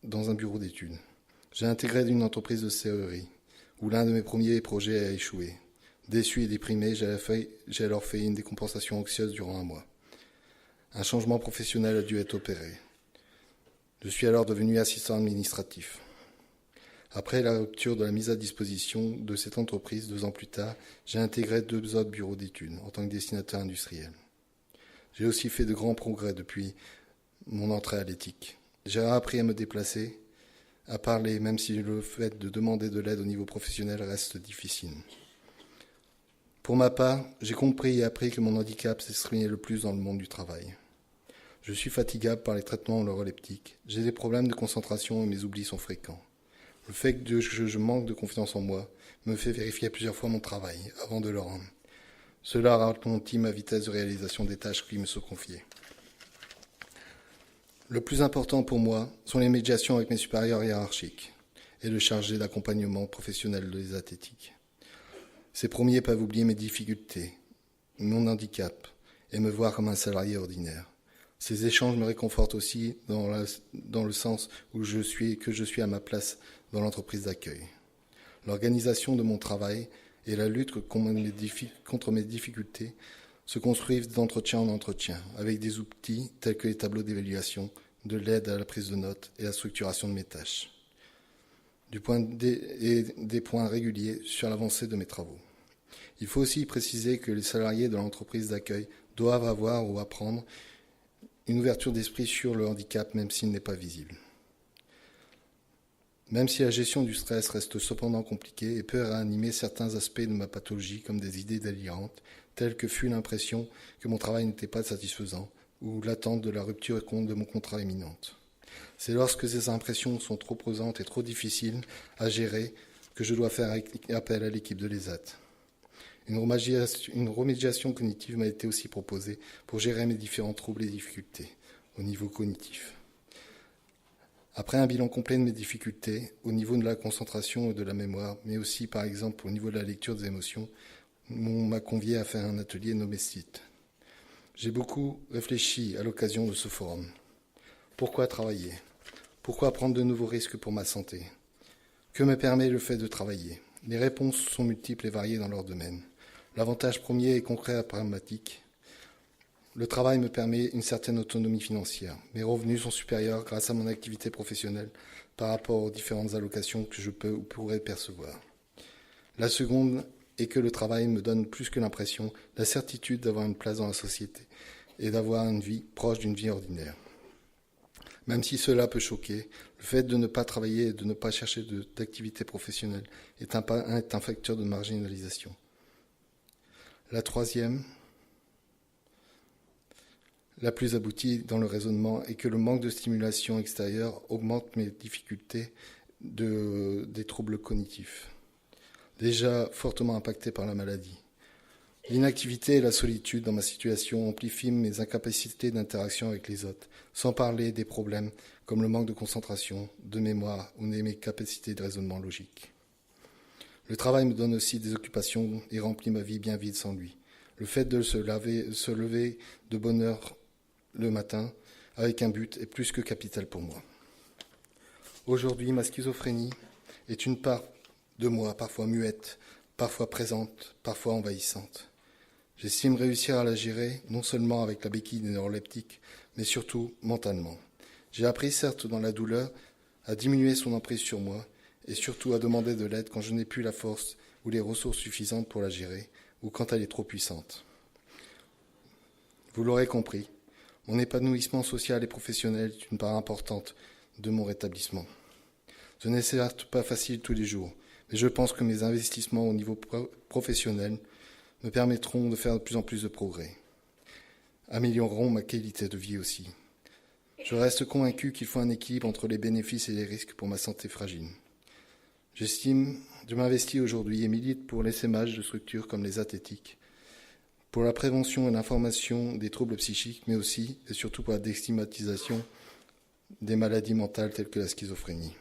E: dans un bureau d'études. J'ai intégré une entreprise de serrurerie, où l'un de mes premiers projets a échoué. Déçu et déprimé, j'ai alors fait une décompensation anxieuse durant 1 mois. Un changement professionnel a dû être opéré. Je suis alors devenu assistant administratif. Après la rupture de la mise à disposition de cette entreprise 2 ans plus tard, j'ai intégré 2 autres bureaux d'études en tant que dessinateur industriel. J'ai aussi fait de grands progrès depuis mon entrée à l'éthique. J'ai appris à me déplacer, à parler, même si le fait de demander de l'aide au niveau professionnel reste difficile. Pour ma part, j'ai compris et appris que mon handicap s'exprimait le plus dans le monde du travail. Je suis fatigable par les traitements neuroleptiques. J'ai des problèmes de concentration et mes oublis sont fréquents. Le fait que je manque de confiance en moi me fait vérifier plusieurs fois mon travail avant de le rendre. Cela ralentit ma vitesse de réalisation des tâches qui me sont confiées. Le plus important pour moi sont les médiations avec mes supérieurs hiérarchiques et le chargé d'accompagnement professionnel des athlétiques. Ces premiers peuvent oublier mes difficultés, mon handicap et me voir comme un salarié ordinaire. Ces échanges me réconfortent aussi dans le sens où je suis à ma place dans l'entreprise d'accueil. L'organisation de mon travail et la lutte contre mes difficultés se construisent d'entretien en entretien, avec des outils tels que les tableaux d'évaluation, de l'aide à la prise de notes et à la structuration de mes tâches, et des points réguliers sur l'avancée de mes travaux. Il faut aussi préciser que les salariés de l'entreprise d'accueil doivent avoir ou apprendre une ouverture d'esprit sur le handicap, même s'il n'est pas visible. Même si la gestion du stress reste cependant compliquée et peut réanimer certains aspects de ma pathologie comme des idées délirantes, telles que fut l'impression que mon travail n'était pas satisfaisant ou l'attente de la rupture de mon contrat imminente. C'est lorsque ces impressions sont trop pesantes et trop difficiles à gérer que je dois faire appel à l'équipe de l'ESAT. Une remédiation cognitive m'a été aussi proposée pour gérer mes différents troubles et difficultés au niveau cognitif. Après un bilan complet de mes difficultés, au niveau de la concentration et de la mémoire, mais aussi par exemple au niveau de la lecture des émotions, on m'a convié à faire un atelier nommé SIT. J'ai beaucoup réfléchi à l'occasion de ce forum. Pourquoi travailler ? Pourquoi prendre de nouveaux risques pour ma santé ? Que me permet le fait de travailler ? Les réponses sont multiples et variées dans leur domaine. L'avantage premier est concret et pragmatique. Le travail me permet une certaine autonomie financière. Mes revenus sont supérieurs grâce à mon activité professionnelle par rapport aux différentes allocations que je peux ou pourrais percevoir. La seconde est que le travail me donne plus que l'impression, la certitude d'avoir une place dans la société et d'avoir une vie proche d'une vie ordinaire. Même si cela peut choquer, le fait de ne pas travailler et de ne pas chercher d'activité professionnelle est un facteur de marginalisation. La troisième, la plus aboutie dans le raisonnement, est que le manque de stimulation extérieure augmente mes difficultés des troubles cognitifs, déjà fortement impactés par la maladie. L'inactivité et la solitude dans ma situation amplifient mes incapacités d'interaction avec les autres, sans parler des problèmes comme le manque de concentration, de mémoire ou mes capacités de raisonnement logique. Le travail me donne aussi des occupations et remplit ma vie bien vide sans lui. Le fait de se lever de bonne heure le matin avec un but est plus que capital pour moi. Aujourd'hui, ma schizophrénie est une part de moi, parfois muette, parfois présente, parfois envahissante. J'estime réussir à la gérer, non seulement avec la béquille des neuroleptiques, mais surtout mentalement. J'ai appris, certes, dans la douleur, à diminuer son emprise sur moi, et surtout à demander de l'aide quand je n'ai plus la force ou les ressources suffisantes pour la gérer, ou quand elle est trop puissante. Vous l'aurez compris, mon épanouissement social et professionnel est une part importante de mon rétablissement. Ce n'est certes pas facile tous les jours, mais je pense que mes investissements au niveau professionnel me permettront de faire de plus en plus de progrès, amélioreront ma qualité de vie aussi. Je reste convaincu qu'il faut un équilibre entre les bénéfices et les risques pour ma santé fragile. Je m'investis aujourd'hui et milite pour l'essaimage de structures comme les athlétiques, pour la prévention et l'information des troubles psychiques, mais aussi et surtout pour la déstigmatisation des maladies mentales telles que la schizophrénie.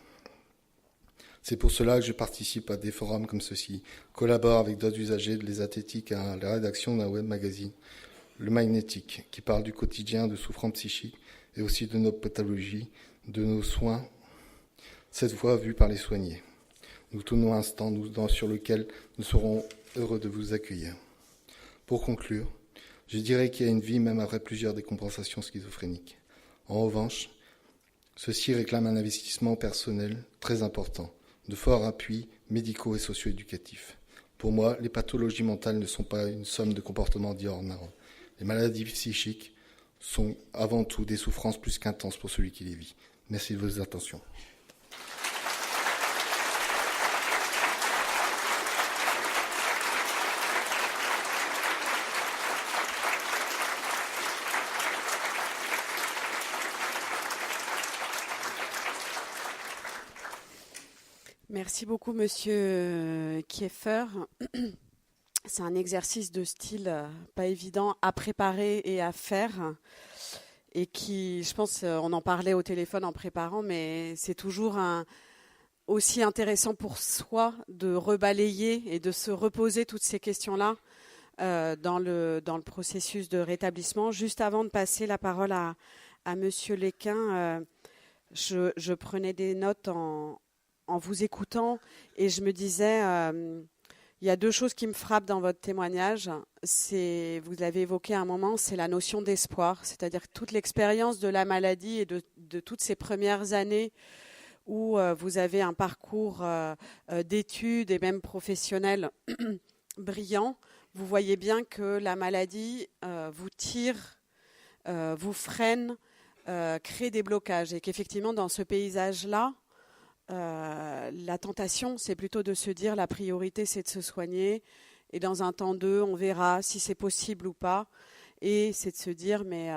E: C'est pour cela que je participe à des forums comme ceci, collabore avec d'autres usagers de les athlétiques à la rédaction d'un web magazine, le Magnétique, qui parle du quotidien de souffrants psychiques et aussi de nos pathologies, de nos soins, cette fois vue par les soignés. Nous tenons un stand sur lequel nous serons heureux de vous accueillir. Pour conclure, je dirais qu'il y a une vie même après plusieurs décompensations schizophréniques. En revanche, ceci réclame un investissement personnel très important, de forts appuis médicaux et socio-éducatifs. Pour moi, les pathologies mentales ne sont pas une somme de comportements dits hors normes. Les maladies psychiques sont avant tout des souffrances plus qu'intenses pour celui qui les vit. Merci de votre attention.
B: Merci beaucoup, Monsieur Kieffer. C'est un exercice de style pas évident à préparer et à faire. et qui, je pense, on en parlait au téléphone en préparant, mais c'est toujours aussi intéressant pour soi de rebalayer et de se reposer toutes ces questions-là dans le processus de rétablissement. Juste avant de passer la parole à Monsieur Léquin, je prenais des notes en vous écoutant et je me disais, il y a deux choses qui me frappent dans votre témoignage. Vous l'avez évoqué à un moment, c'est la notion d'espoir, c'est-à-dire que toute l'expérience de la maladie et de toutes ces premières années où vous avez un parcours d'études et même professionnel brillant, vous voyez bien que la maladie vous tire, vous freine, crée des blocages et qu'effectivement dans ce paysage-là, la tentation, c'est plutôt de se dire la priorité, c'est de se soigner et dans un temps d'eux, on verra si c'est possible ou pas. Et c'est de se dire, mais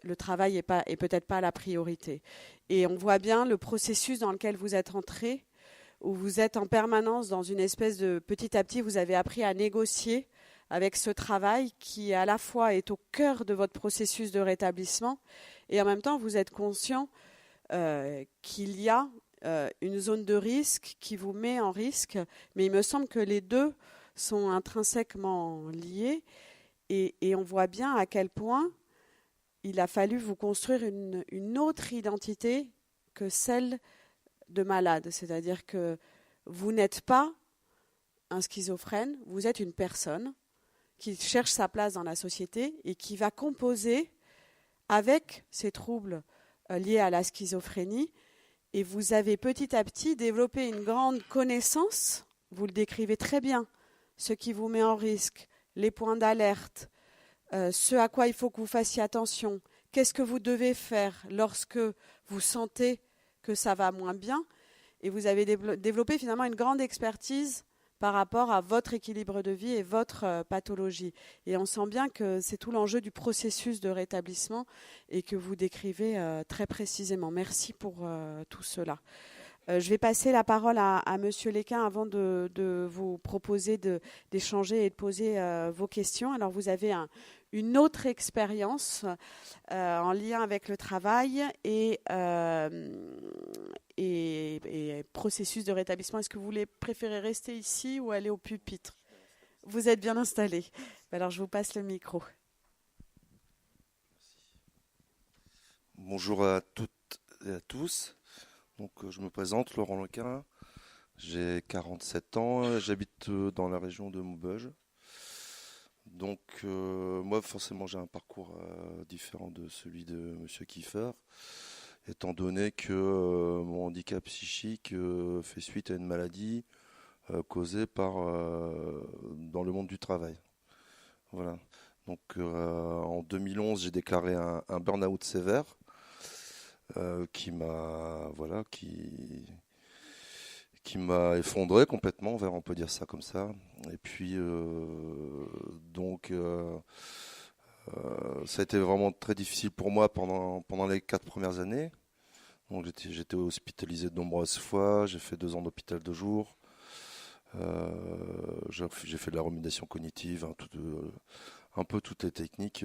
B: le travail est peut-être pas la priorité. Et on voit bien le processus dans lequel vous êtes entré, où vous êtes en permanence dans une espèce de petit à petit, vous avez appris à négocier avec ce travail qui à la fois est au cœur de votre processus de rétablissement et en même temps vous êtes conscient qu'il y a une zone de risque qui vous met en risque, mais il me semble que les deux sont intrinsèquement liés et on voit bien à quel point il a fallu vous construire une autre identité que celle de malade, c'est-à-dire que vous n'êtes pas un schizophrène, vous êtes une personne qui cherche sa place dans la société et qui va composer avec ces troubles liés à la schizophrénie. Et vous avez petit à petit développé une grande connaissance, vous le décrivez très bien, ce qui vous met en risque, les points d'alerte, ce à quoi il faut que vous fassiez attention, qu'est-ce que vous devez faire lorsque vous sentez que ça va moins bien. Et vous avez développé finalement une grande expertise par rapport à votre équilibre de vie et votre pathologie. Et on sent bien que c'est tout l'enjeu du processus de rétablissement et que vous décrivez très précisément. Merci pour tout cela. Je vais passer la parole à Monsieur Léquin avant de vous proposer d'échanger et de poser vos questions. Alors vous avez une autre expérience en lien avec le travail et processus de rétablissement. Est-ce que vous voulez préférer rester ici ou aller au pupitre? Vous êtes bien installé. Alors je vous passe le micro.
F: Bonjour à toutes et à tous. Donc, je me présente, Laurent Léquin, j'ai 47 ans, j'habite dans la région de Maubeuge. Donc, moi, forcément, j'ai un parcours différent de celui de Monsieur Kiefer, étant donné que mon handicap psychique fait suite à une maladie causée dans le monde du travail. Voilà. Donc, en 2011, j'ai déclaré un burn-out sévère. Qui m'a effondré complètement, on peut dire ça comme ça. Et puis ça a été vraiment très difficile pour moi pendant les 4 premières années. Donc j'étais hospitalisé de nombreuses fois, j'ai fait 2 ans d'hôpital de jour. J'ai fait de la remédiation cognitive, un peu toutes les techniques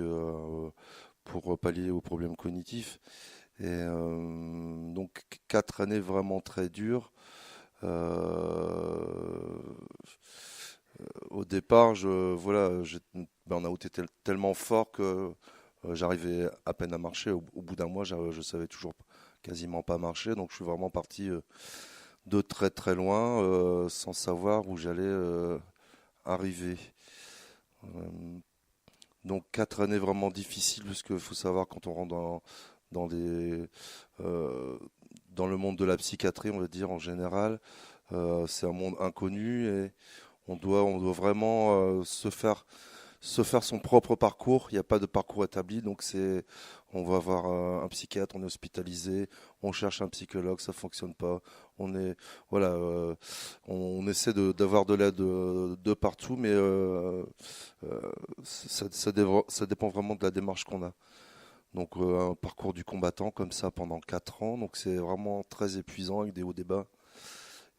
F: pour pallier aux problèmes cognitifs. Et donc 4 années vraiment très dures. Au départ, le burn-out était tellement fort que j'arrivais à peine à marcher. Au bout d'un mois, je savais toujours quasiment pas marcher. Donc je suis vraiment parti de très très loin sans savoir où j'allais arriver. Donc 4 années vraiment difficiles, parce qu'il faut savoir, quand on rentre dans le monde de la psychiatrie, on va dire en général, c'est un monde inconnu et on doit vraiment se faire son propre parcours. Il n'y a pas de parcours établi, donc on va voir un psychiatre, on est hospitalisé, on cherche un psychologue, ça fonctionne pas. On essaie d'avoir de l'aide de partout, mais ça dépend vraiment de la démarche qu'on a. Donc un parcours du combattant comme ça pendant 4 ans, donc c'est vraiment très épuisant avec des hauts, des bas.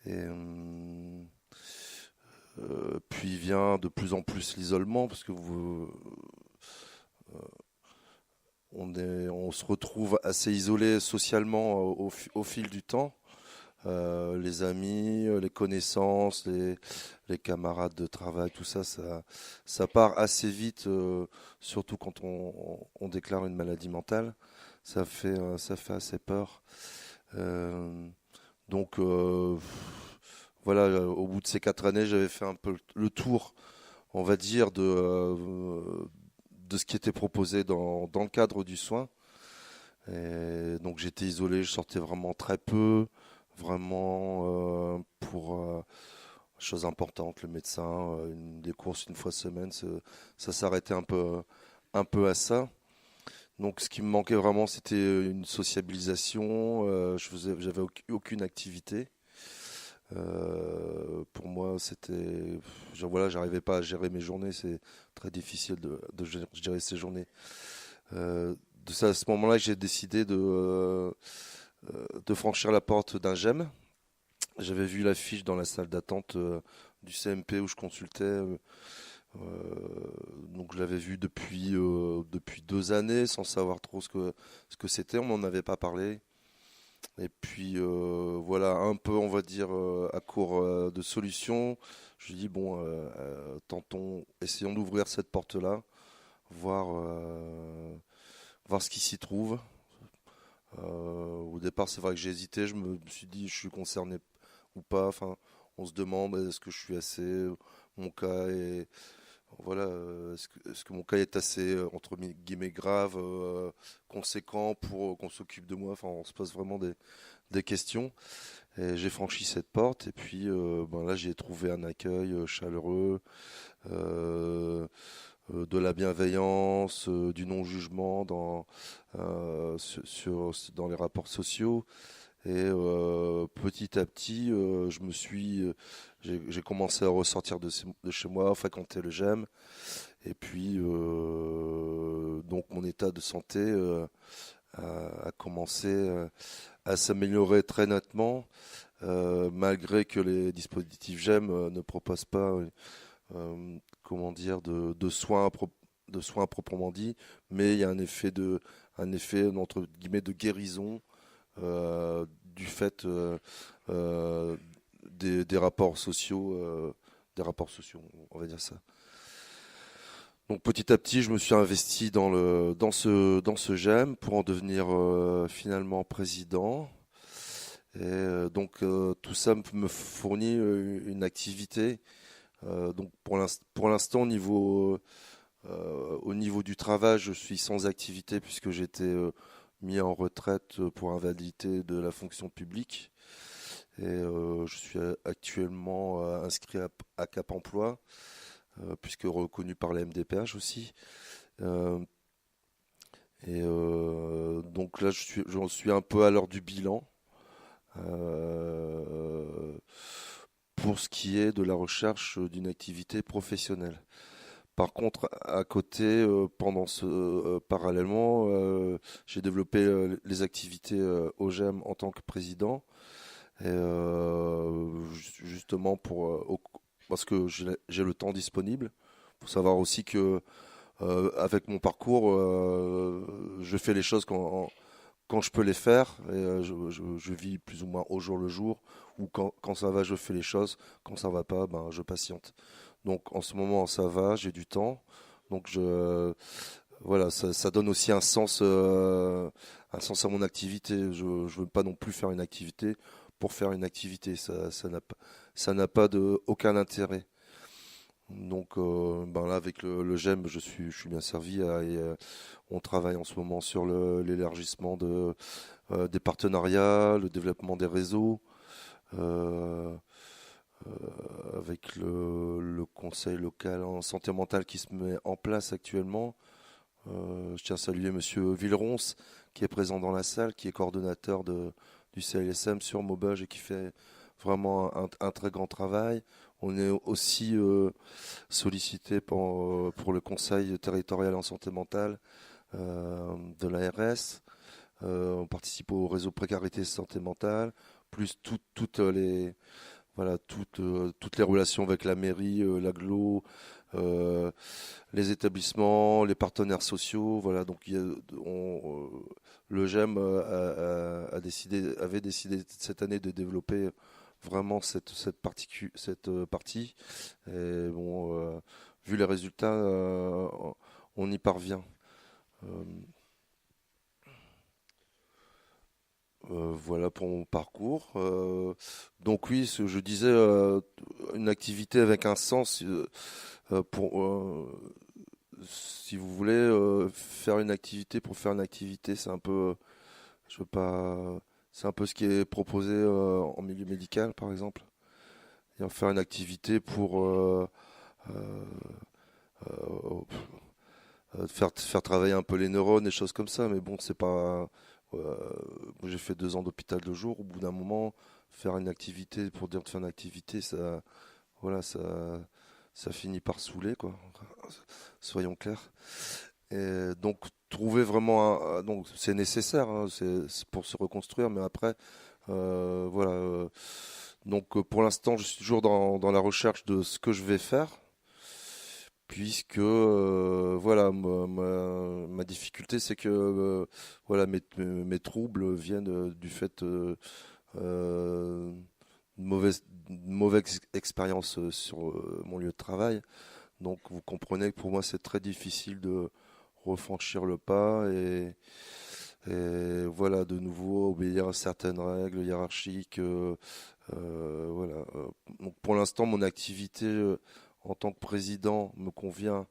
F: Et puis vient de plus en plus l'isolement, parce que on se retrouve assez isolé socialement au fil du temps. Les amis, les connaissances, les camarades de travail, tout ça, ça part assez vite, surtout quand on déclare une maladie mentale. Ça fait assez peur. Donc voilà, au bout de ces 4 années, j'avais fait un peu le tour, on va dire, de ce qui était proposé dans le cadre du soin. Et donc j'étais isolé, je sortais vraiment très peu, vraiment pour choses importantes, le médecin, des courses une fois semaine, ça s'arrêtait un peu à ça. Donc ce qui me manquait vraiment, c'était une sociabilisation. J'avais aucune activité. Pour moi, voilà, j'arrivais pas à gérer mes journées. C'est très difficile de gérer ces journées. C'est à ce moment-là que j'ai décidé de franchir la porte d'un GEM. J'avais vu l'affiche dans la salle d'attente du CMP où je consultais. Donc je l'avais vu depuis 2 années sans savoir trop ce que c'était. On m'en avait pas parlé. Et puis voilà, un peu, on va dire, à court de solutions. Je dis bon, essayons d'ouvrir cette porte-là, voir ce qui s'y trouve. Au départ, c'est vrai que j'ai hésité. Je me suis dit, je suis concerné ou pas. Enfin, on se demande, est-ce que je suis assez. Mon cas est. Voilà, est-ce que mon cas est assez, entre guillemets, grave, conséquent pour qu'on s'occupe de moi. Enfin, on se pose vraiment des questions. Et j'ai franchi cette porte. Et puis, là, j'ai trouvé un accueil chaleureux. De la bienveillance, du non-jugement dans les rapports sociaux. Et petit à petit, j'ai commencé à ressortir de chez moi, fréquenter le GEM. Et puis, donc mon état de santé a commencé à s'améliorer très nettement, malgré que les dispositifs GEM ne proposent pas comment dire, de soins proprement dit, mais il y a un effet entre guillemets de guérison du fait des rapports sociaux, on va dire ça. Donc petit à petit, je me suis investi dans ce GEM pour en devenir finalement président. Et donc tout ça me fournit une activité. Donc pour l'instant au niveau du travail, je suis sans activité puisque j'étais mis en retraite pour invalidité de la fonction publique et je suis actuellement inscrit à Cap Emploi puisque reconnu par la MDPH aussi. Et donc là j'en suis un peu à l'heure du bilan. Pour ce qui est de la recherche d'une activité professionnelle. Par contre, à côté, parallèlement, j'ai développé les activités au GEM en tant que président, et justement parce que j'ai le temps disponible. Il faut savoir aussi que avec mon parcours, je fais les choses quand je peux les faire, et je vis plus ou moins au jour le jour, ou quand ça va, je fais les choses, quand ça va pas, je patiente. Donc en ce moment, ça va, j'ai du temps, donc voilà, ça donne aussi un sens à mon activité. Je veux pas non plus faire une activité pour faire une activité, ça n'a pas aucun intérêt. Donc là avec le GEM je suis bien servi et on travaille en ce moment sur l'élargissement des partenariats, le développement des réseaux avec le conseil local en santé mentale qui se met en place actuellement. Je tiens à saluer monsieur Villeron qui est présent dans la salle, qui est coordonnateur du CLSM sur Maubeuge et qui fait vraiment un très grand travail. On est aussi sollicité pour le conseil territorial en santé mentale de l'ARS. On participe au réseau précarité santé mentale, plus toutes les relations avec la mairie, l'agglo, les établissements, les partenaires sociaux. Voilà, donc le GEM avait décidé cette année de développer vraiment cette partie. Et bon, vu les résultats, on y parvient. Voilà pour mon parcours. Donc oui, je disais, une activité avec un sens, si vous voulez faire une activité pour faire une activité, c'est un peu, je veux pas, c'est un peu ce qui est proposé en milieu médical, par exemple. Et en faire une activité pour faire travailler un peu les neurones, des choses comme ça. Mais bon, c'est pas. Moi, j'ai fait 2 ans d'hôpital de jour. Au bout d'un moment, faire une activité pour dire de faire une activité, ça, voilà, ça finit par saouler, quoi. Soyons clairs. Et donc trouver vraiment donc c'est nécessaire, hein, c'est pour se reconstruire, mais après voilà. Donc pour l'instant, je suis toujours dans la recherche de ce que je vais faire, puisque voilà, ma difficulté, c'est que voilà, mes troubles viennent du fait mauvaise expérience sur mon lieu de travail. Donc vous comprenez que pour moi c'est très difficile de refranchir le pas et voilà, de nouveau obéir à certaines règles hiérarchiques. Voilà. Donc pour l'instant mon activité en tant que président me convient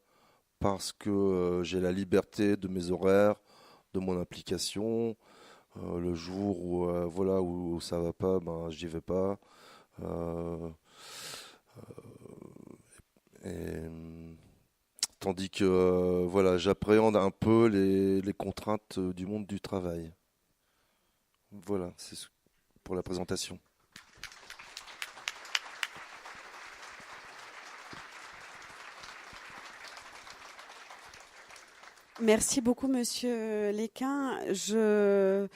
F: parce que j'ai la liberté de mes horaires, de mon implication. Le jour où voilà, où ça va pas, ben j'y vais pas. Et, tandis que voilà, j'appréhende un peu les contraintes du monde du travail. Voilà, c'est pour la présentation.
B: Merci beaucoup, Monsieur Léquin. Je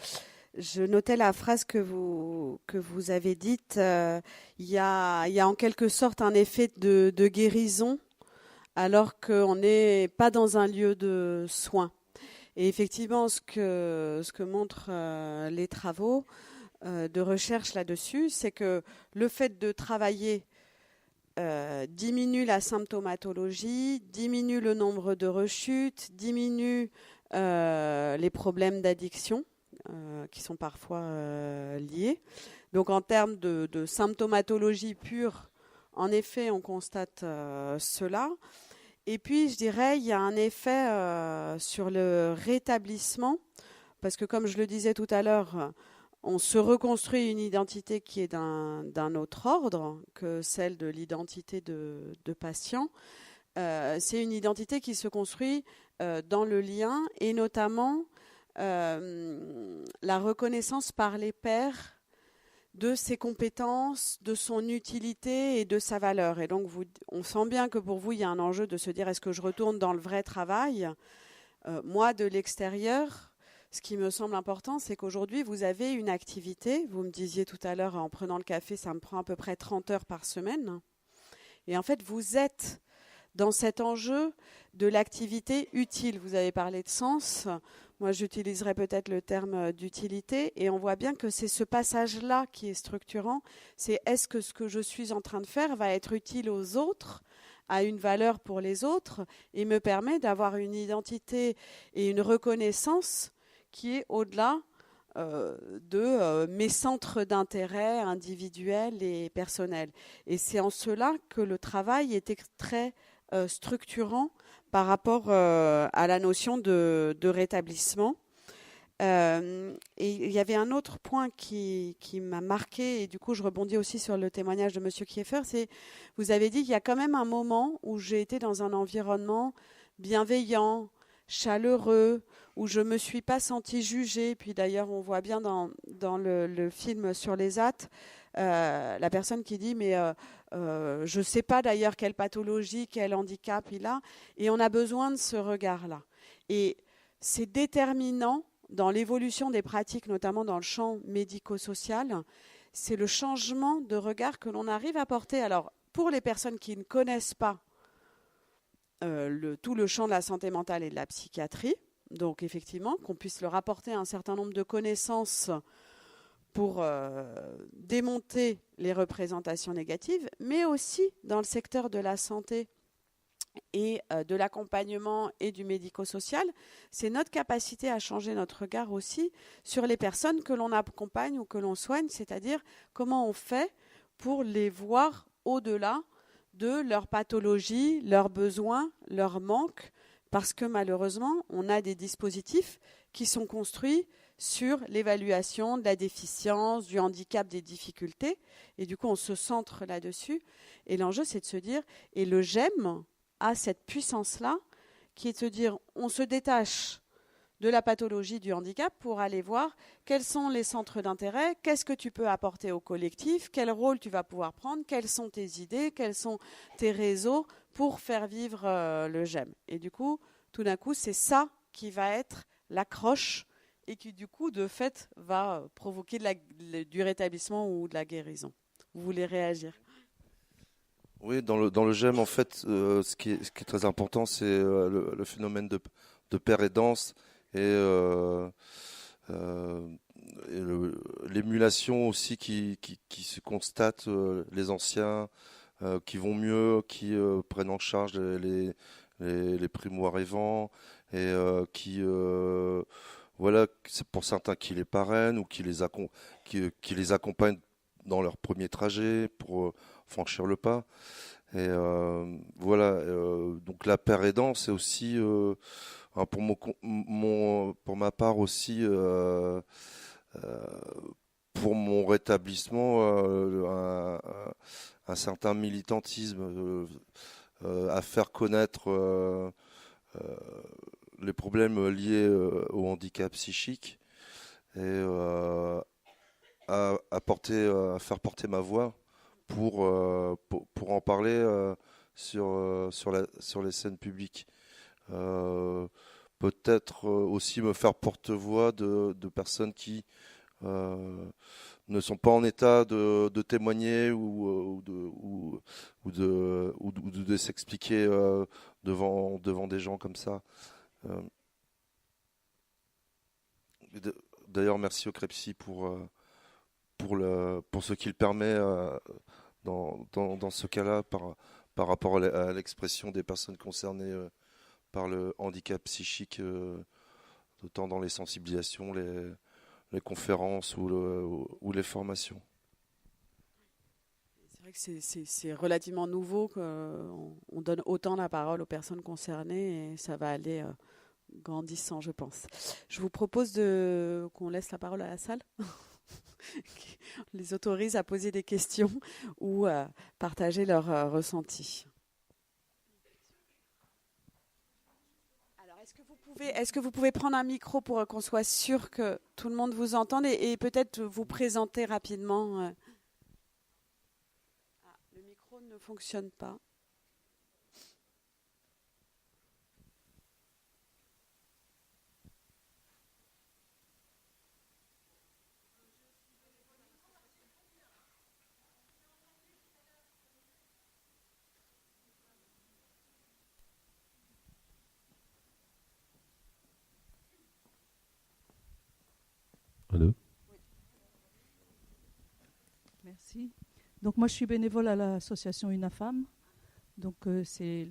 B: notais la phrase que vous avez dite. Il y a en quelque sorte un effet de guérison, alors qu'on n'est pas dans un lieu de soins. Et effectivement, ce que montrent les travaux de recherche là-dessus, c'est que le fait de travailler diminue la symptomatologie, diminue le nombre de rechutes, diminue les problèmes d'addiction qui sont parfois liés. Donc en termes de symptomatologie pure, en effet, on constate cela. Et puis, je dirais, il y a un effet sur le rétablissement, parce que comme je le disais tout à l'heure, on se reconstruit une identité qui est d'un autre ordre que celle de l'identité de patient. C'est une identité qui se construit dans le lien et notamment la reconnaissance par les pairs de ses compétences, de son utilité et de sa valeur. Et donc, on sent bien que pour vous, il y a un enjeu de se dire, est-ce que je retourne dans le vrai travail ? Moi, de l'extérieur, ce qui me semble important, c'est qu'aujourd'hui, vous avez une activité. Vous me disiez tout à l'heure, en prenant le café, ça me prend à peu près 30 heures par semaine. Et en fait, vous êtes dans cet enjeu de l'activité utile. Vous avez parlé de sens. Moi, j'utiliserais peut-être le terme d'utilité. Et on voit bien que c'est ce passage-là qui est structurant. C'est est-ce que ce que je suis en train de faire va être utile aux autres, a une valeur pour les autres, et me permet d'avoir une identité et une reconnaissance qui est au-delà de mes centres d'intérêt individuels et personnels. Et c'est en cela que le travail est très structurant par rapport à la notion de rétablissement. Et il y avait un autre point qui m'a marqué, et du coup je rebondis aussi sur le témoignage de M. Kieffer, c'est vous avez dit qu'il y a quand même un moment où j'ai été dans un environnement bienveillant, chaleureux, où je ne me suis pas sentie jugée. Puis d'ailleurs, on voit bien dans le film sur les AT, la personne qui dit « mais je ne sais pas d'ailleurs quelle pathologie, quel handicap il a ». Et on a besoin de ce regard-là. Et c'est déterminant dans l'évolution des pratiques, notamment dans le champ médico-social. C'est le changement de regard que l'on arrive à porter. Alors, pour les personnes qui ne connaissent pas tout le champ de la santé mentale et de la psychiatrie. Donc effectivement, qu'on puisse leur apporter un certain nombre de connaissances pour démonter les représentations négatives, mais aussi dans le secteur de la santé et de l'accompagnement et du médico-social, c'est notre capacité à changer notre regard aussi sur les personnes que l'on accompagne ou que l'on soigne, c'est-à-dire comment on fait pour les voir au-delà de leurs pathologies, leurs besoins, leurs manques, parce que malheureusement, on a des dispositifs qui sont construits sur l'évaluation de la déficience, du handicap, des difficultés, et du coup, on se centre là-dessus. Et l'enjeu, c'est de se dire, et le GEM a cette puissance-là, qui est de se dire, on se détache de la pathologie du handicap pour aller voir quels sont les centres d'intérêt, qu'est-ce que tu peux apporter au collectif, quel rôle tu vas pouvoir prendre, quelles sont tes idées, quels sont tes réseaux pour faire vivre le GEM. Et du coup, tout d'un coup, c'est ça qui va être l'accroche et qui, du coup, de fait, va provoquer du rétablissement ou de la guérison. Vous voulez réagir ?
F: Oui, dans le GEM, en fait, ce qui est très important, c'est le phénomène de paire et danse et l'émulation aussi qui se constate, les anciens qui vont mieux, qui prennent en charge les primo-arrivants et qui voilà, c'est pour certains qui les parrainent ou qui les accompagnent dans leur premier trajet pour franchir le pas. Et voilà, donc la paire aidant, c'est aussi pour ma part aussi pour mon rétablissement un certain militantisme à faire connaître les problèmes liés au handicap psychique et à faire porter ma voix pour en parler sur les scènes publiques. Peut-être aussi me faire porte-voix de personnes qui ne sont pas en état de témoigner ou de s'expliquer devant des gens comme ça. D'ailleurs, merci au CREPSI pour ce qu'il permet dans ce cas-là par rapport à l'expression des personnes concernées par le handicap psychique, autant dans les sensibilisations, les conférences ou les formations.
B: C'est vrai que c'est relativement nouveau qu'on donne autant la parole aux personnes concernées et ça va aller grandissant, je pense. Je vous propose qu'on laisse la parole à la salle. On les autorise à poser des questions ou à partager leurs ressentis. Alors, est-ce que vous pouvez prendre un micro pour qu'on soit sûr que tout le monde vous entende et peut-être vous présenter rapidement le micro ne fonctionne pas.
G: Allô ?
H: Merci. Donc moi je suis bénévole à l'association UNAFAM. Donc c'est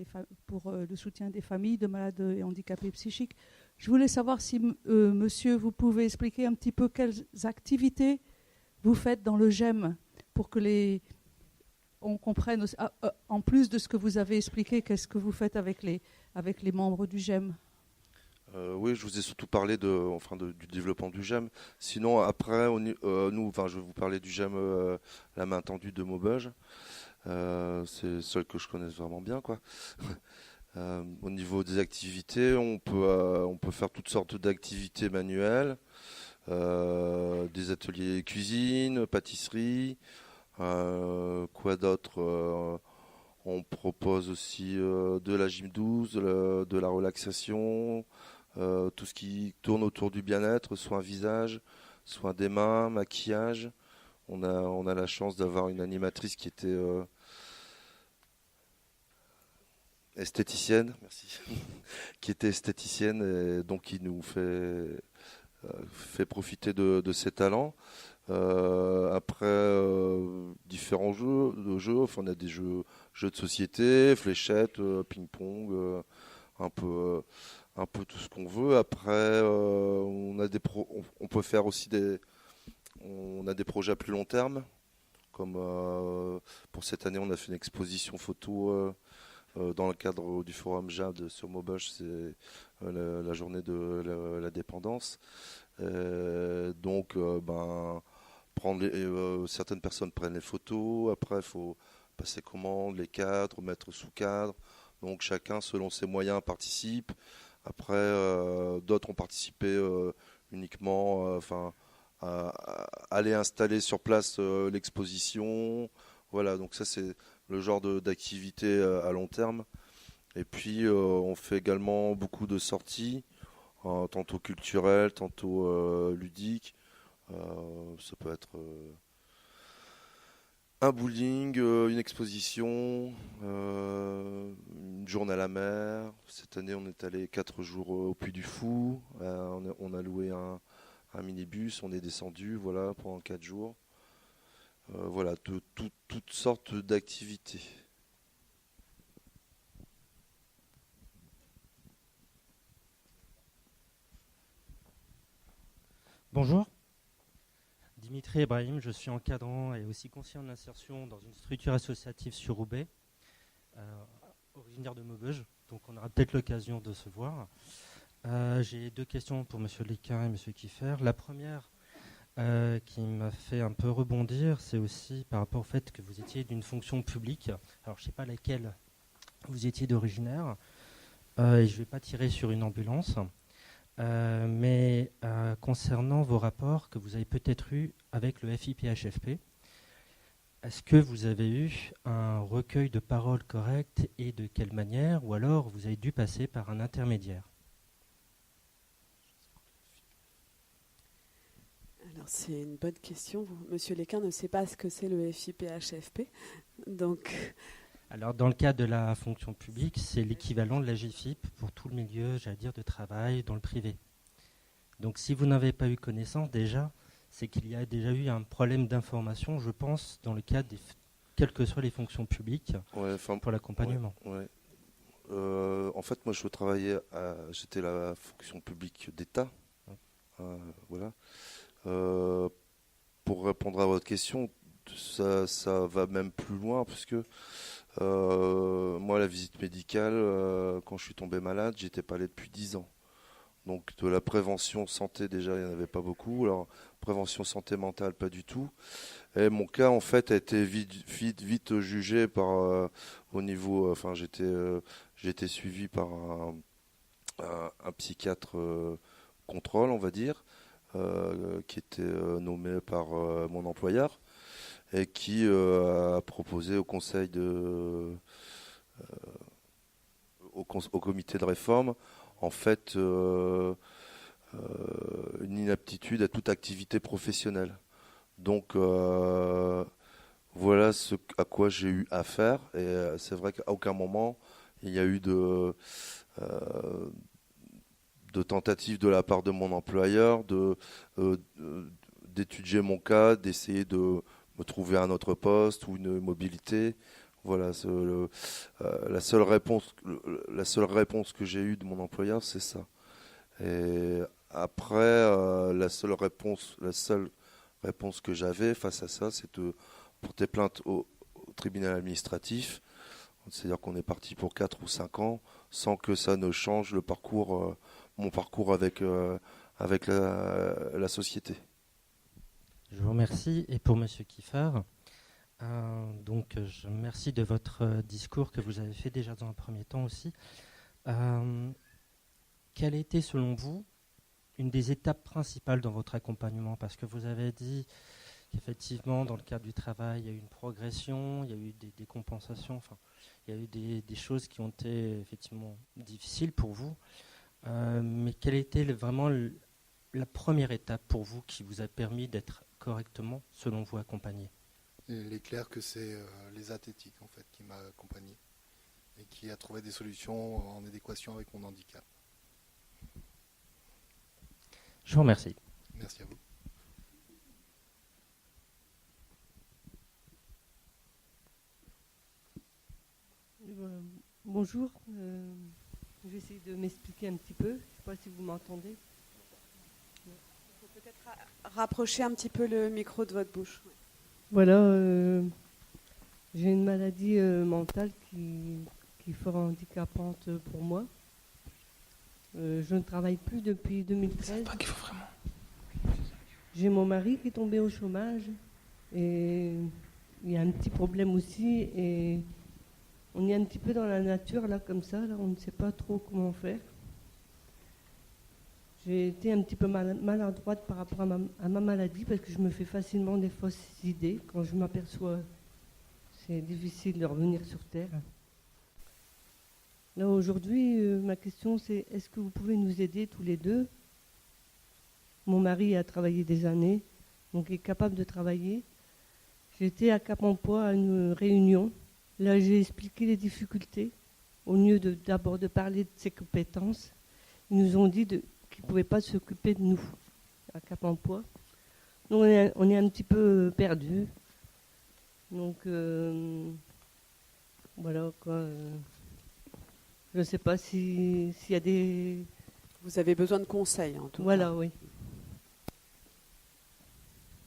H: pour le soutien des familles de malades et handicapés psychiques. Je voulais savoir si monsieur, vous pouvez expliquer un petit peu quelles activités vous faites dans le GEM pour que on comprenne en plus de ce que vous avez expliqué, qu'est-ce que vous faites avec les membres du GEM.
F: Oui, je vous ai surtout parlé du développement du GEM. Sinon, après, je vais vous parler du GEM La Main Tendue de Maubeuge. C'est celle que je connais vraiment bien, quoi. Au niveau des activités, on peut faire toutes sortes d'activités manuelles, des ateliers cuisine, pâtisserie, quoi d'autre. On propose aussi de la gym douce, de la relaxation, tout ce qui tourne autour du bien-être, soins visage, soins des mains, maquillage. On a la chance d'avoir une animatrice qui était esthéticienne, merci, qui était esthéticienne et donc qui nous fait profiter de ses talents. Après, différents jeux, enfin, on a des jeux de société, fléchettes, ping-pong, un peu tout ce qu'on veut. Après, on peut faire aussi on a des projets à plus long terme, comme pour cette année, on a fait une exposition photo dans le cadre du forum JAD sur Maubeuge, c'est la journée de la dépendance. Donc, certaines personnes prennent les photos, après il faut passer commande, les cadres, mettre sous cadre. Donc chacun, selon ses moyens, participe. Après, d'autres ont participé uniquement à aller installer sur place l'exposition. Voilà, donc ça c'est le genre d'activité à long terme. Et puis on fait également beaucoup de sorties, tantôt culturelles, tantôt ludiques. Ça peut être un bowling, une exposition, une journée à la mer. Cette année, on est allé 4 jours au Puy du Fou. On a loué un minibus, on est descendu voilà, pendant 4 jours. Voilà, toutes sortes d'activités.
I: Bonjour. Dimitri Ibrahim, je suis encadrant et aussi conseiller en insertion dans une structure associative sur Roubaix, originaire de Maubeuge, donc on aura peut-être l'occasion de se voir. J'ai 2 questions pour M. Léquin et M. Kiefer. La première qui m'a fait un peu rebondir, c'est aussi par rapport au fait que vous étiez d'une fonction publique. Alors je ne sais pas laquelle vous étiez d'originaire, et je ne vais pas tirer sur une ambulance. Mais concernant vos rapports que vous avez peut-être eus avec le FIPHFP, est-ce que vous avez eu un recueil de paroles correct et de quelle manière, ou alors vous avez dû passer par un intermédiaire?
B: Alors c'est une bonne question. Monsieur Léquin ne sait pas ce que c'est le FIPHFP, donc...
I: Alors, dans le cadre de la fonction publique, c'est l'équivalent de la GFIP pour tout le milieu, j'allais dire, de travail dans le privé. Donc, si vous n'avez pas eu connaissance déjà, c'est qu'il y a déjà eu un problème d'information, je pense, dans le cadre quelles que soient les fonctions publiques pour l'accompagnement.
F: Ouais. En fait, moi, j'étais la fonction publique d'État. Voilà. Pour répondre à votre question, ça va même plus loin, puisque moi, la visite médicale, quand je suis tombé malade, j'étais pas allé depuis 10 ans. Donc de la prévention santé, déjà, il n'y en avait pas beaucoup. Alors, prévention santé mentale, pas du tout. Et mon cas, en fait, a été vite jugé au niveau... Enfin, j'ai été suivi par un psychiatre contrôle, on va dire, qui était nommé par mon employeur, et qui a proposé au conseil au comité de réforme, en fait, une inaptitude à toute activité professionnelle. Donc, voilà ce à quoi j'ai eu affaire. Et c'est vrai qu'à aucun moment, il y a eu de tentative de la part de mon employeur d'étudier mon cas, d'essayer de me trouver un autre poste ou une mobilité. Voilà, la seule réponse que j'ai eue de mon employeur, c'est ça. Et après, la seule réponse que j'avais face à ça, c'est de porter plainte au tribunal administratif. C'est-à-dire qu'on est parti pour 4 ou 5 ans sans que ça ne change mon parcours avec la société.
I: Je vous remercie. Et pour M. Kiefer, donc je vous remercie de votre discours que vous avez fait déjà dans un premier temps aussi. Quelle a été, selon vous, une des étapes principales dans votre accompagnement? Parce que vous avez dit qu'effectivement, dans le cadre du travail, il y a eu une progression, il y a eu des compensations, enfin, il y a eu des choses qui ont été effectivement difficiles pour vous. Mais quelle était vraiment la première étape pour vous qui vous a permis d'être correctement, selon vous, accompagné?
E: Il est clair que c'est les athétiques en fait qui m'a accompagné. et qui a trouvé des solutions en adéquation avec mon handicap.
I: Je vous remercie.
E: Merci à vous.
J: Bonjour, je vais essayer de m'expliquer un petit peu. Je ne sais pas si vous m'entendez.
B: Il faut peut-être rapprocher un petit peu le micro de votre bouche.
J: Voilà, j'ai une maladie mentale qui est fort handicapante pour moi. Je ne travaille plus depuis 2013. J'ai mon mari qui est tombé au chômage et il y a un petit problème aussi et on est un petit peu dans la nature là comme ça, là, on ne sait pas trop comment faire. J'ai été un petit peu maladroite par rapport à ma maladie parce que je me fais facilement des fausses idées. Quand je m'aperçois, c'est difficile de revenir sur Terre. Là aujourd'hui, ma question c'est est-ce que vous pouvez nous aider tous les deux? Mon mari a travaillé des années, donc il est capable de travailler. J'étais à Cap Emploi à une réunion. Là, j'ai expliqué les difficultés. Au lieu d'abord de parler de ses compétences, ils nous ont dit qu'ils ne pouvaient pas s'occuper de nous à Cap Emploi. Donc on est un petit peu perdus. Donc voilà quoi. Je ne sais pas s'il y a des...
B: Vous avez besoin de conseils en tout cas.
J: Voilà, oui.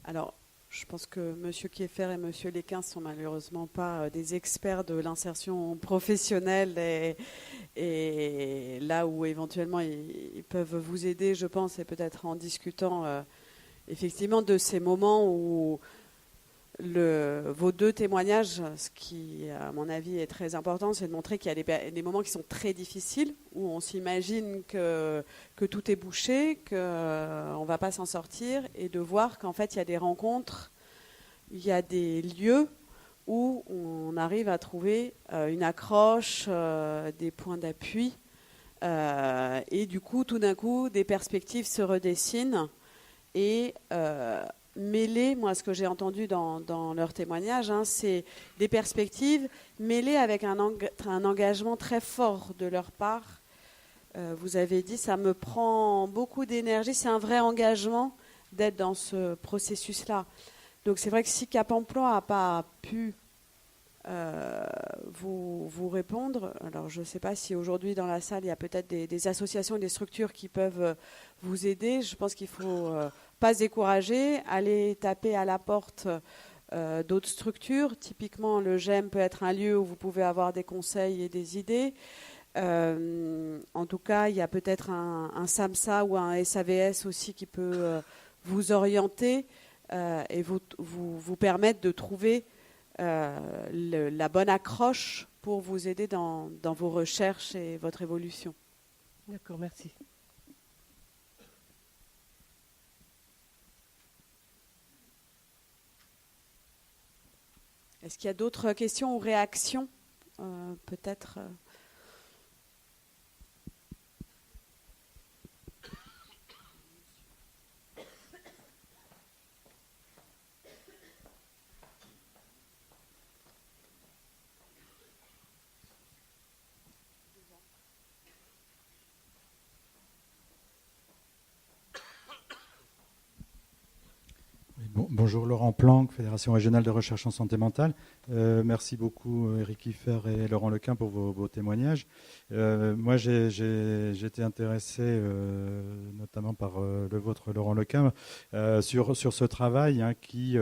B: Alors, je pense que M. Kieffer et M. Léquin ne sont malheureusement pas des experts de l'insertion professionnelle et là où éventuellement ils peuvent vous aider, je pense, et peut-être en discutant effectivement de ces moments où vos deux témoignages, ce qui à mon avis est très important, c'est de montrer qu'il y a des moments qui sont très difficiles, où on s'imagine que tout est bouché, qu'on ne va pas s'en sortir, et de voir qu'en fait il y a des rencontres, il y a des lieux où on arrive à trouver une accroche, des points d'appui, et du coup, tout d'un coup, des perspectives se redessinent et mêlées, moi ce que j'ai entendu dans leur témoignage, c'est des perspectives mêlées avec un engagement très fort de leur part. Vous avez dit, ça me prend beaucoup d'énergie, c'est un vrai engagement d'être dans ce processus-là. Donc c'est vrai que si Cap Emploi n'a pas pu vous répondre, alors je ne sais pas si aujourd'hui dans la salle il y a peut-être des associations et des structures qui peuvent vous aider. Je pense qu'il ne faut pas se décourager, aller taper à la porte d'autres structures. Typiquement le GEM peut être un lieu où vous pouvez avoir des conseils et des idées. En tout cas, il y a peut-être un SAMSA ou un SAVS aussi qui peut vous orienter et vous permettre de trouver la bonne accroche pour vous aider dans vos recherches et votre évolution.
J: D'accord, merci.
B: Est-ce qu'il y a d'autres questions ou réactions peut-être
K: Bonjour, Laurent Planck, Fédération régionale de recherche en santé mentale. Merci beaucoup Éric Kieffer et Laurent Lequin pour vos témoignages. Moi, j'ai été intéressé notamment par le vôtre, Laurent Lequin, sur ce travail qui,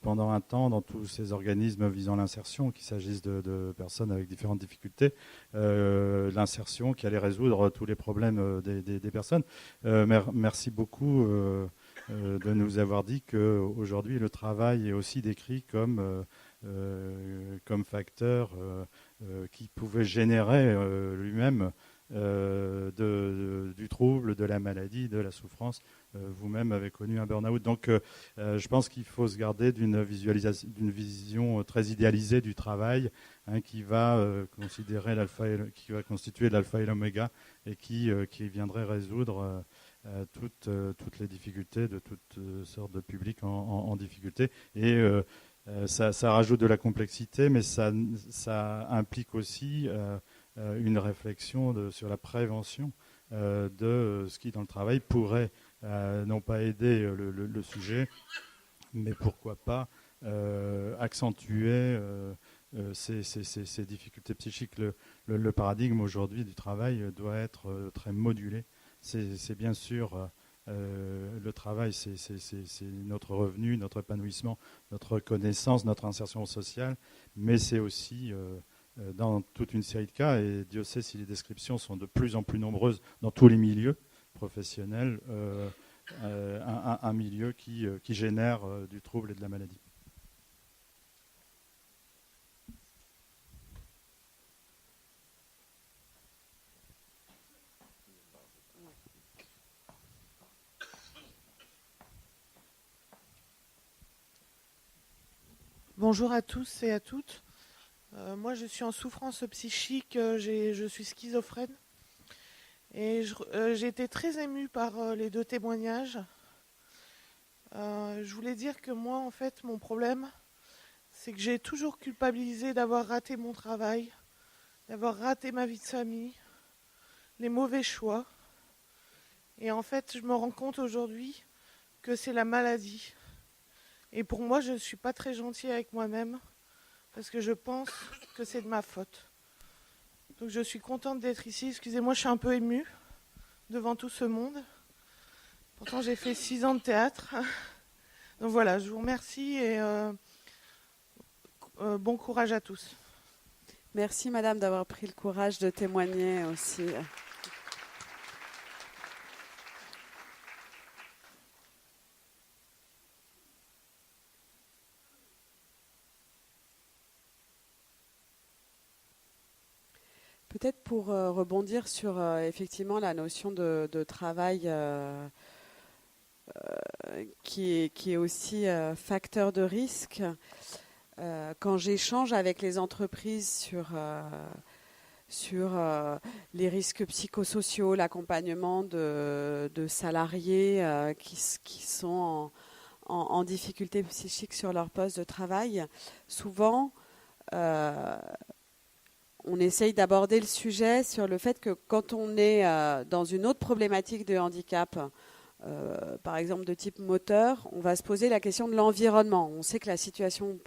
K: pendant un temps, dans tous ces organismes visant l'insertion, qu'il s'agisse de personnes avec différentes difficultés, l'insertion qui allait résoudre tous les problèmes des personnes. Merci beaucoup de nous avoir dit qu'aujourd'hui, le travail est aussi décrit comme facteur qui pouvait générer lui-même du trouble, de la maladie, de la souffrance. Vous-même avez connu un burn-out. Donc, je pense qu'il faut se garder d'une vision très idéalisée du travail qui va constituer l'alpha et l'oméga et qui viendrait résoudre toutes les difficultés de toutes sortes de publics en difficulté. Et Ça rajoute de la complexité, mais ça implique aussi une réflexion sur la prévention de ce qui, dans le travail, pourrait non pas aider le sujet, mais pourquoi pas accentuer ces difficultés psychiques. Le paradigme aujourd'hui du travail doit être très modulé. C'est bien sûr le travail, c'est notre revenu, notre épanouissement, notre connaissance, notre insertion sociale, mais c'est aussi dans toute une série de cas, et Dieu sait si les descriptions sont de plus en plus nombreuses dans tous les milieux professionnels, un milieu qui génère du trouble et de la maladie.
L: Bonjour à tous et à toutes. Moi, je suis en souffrance psychique, je suis schizophrène. Et j'ai été très émue par les deux témoignages. Je voulais dire que moi, en fait, mon problème, c'est que j'ai toujours culpabilisé d'avoir raté mon travail, d'avoir raté ma vie de famille, les mauvais choix. Et en fait, je me rends compte aujourd'hui que c'est la maladie. Et pour moi, je ne suis pas très gentille avec moi-même parce que je pense que c'est de ma faute. Donc je suis contente d'être ici. Excusez-moi, je suis un peu émue devant tout ce monde. Pourtant, j'ai fait 6 ans de théâtre. Donc voilà, je vous remercie et bon courage à tous.
B: Merci Madame d'avoir pris le courage de témoigner aussi. Peut-être pour rebondir sur effectivement la notion de travail qui est aussi facteur de risque. Quand j'échange avec les entreprises sur les risques psychosociaux, l'accompagnement de salariés qui sont en difficulté psychique sur leur poste de travail, souvent on essaye d'aborder le sujet sur le fait que quand on est dans une autre problématique de handicap, par exemple de type moteur, on va se poser la question de l'environnement. On sait que la situation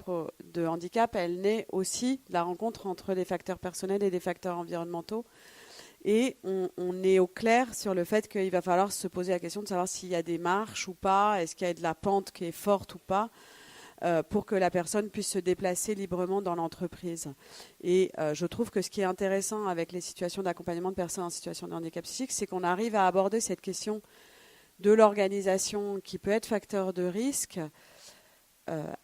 B: de handicap, elle naît aussi de la rencontre entre des facteurs personnels et des facteurs environnementaux. Et on est au clair sur le fait qu'il va falloir se poser la question de savoir s'il y a des marches ou pas, est-ce qu'il y a de la pente qui est forte ou pas, pour que la personne puisse se déplacer librement dans l'entreprise. Et je trouve que ce qui est intéressant avec les situations d'accompagnement de personnes en situation de handicap psychique, c'est qu'on arrive à aborder cette question de l'organisation qui peut être facteur de risque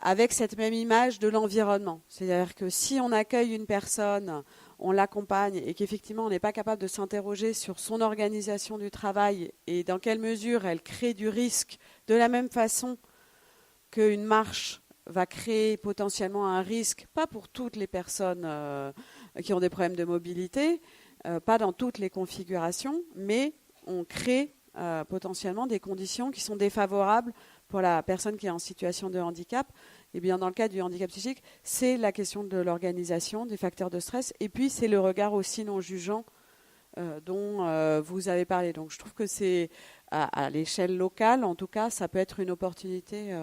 B: avec cette même image de l'environnement. C'est-à-dire que si on accueille une personne, on l'accompagne et qu'effectivement on n'est pas capable de s'interroger sur son organisation du travail et dans quelle mesure elle crée du risque de la même façon qu'une marche va créer potentiellement un risque, pas pour toutes les personnes qui ont des problèmes de mobilité, pas dans toutes les configurations, mais on crée potentiellement des conditions qui sont défavorables pour la personne qui est en situation de handicap. Et bien dans le cas du handicap psychique, c'est la question de l'organisation, des facteurs de stress, et puis c'est le regard aussi non jugeant dont vous avez parlé. Donc je trouve que c'est à l'échelle locale, en tout cas, ça peut être une opportunité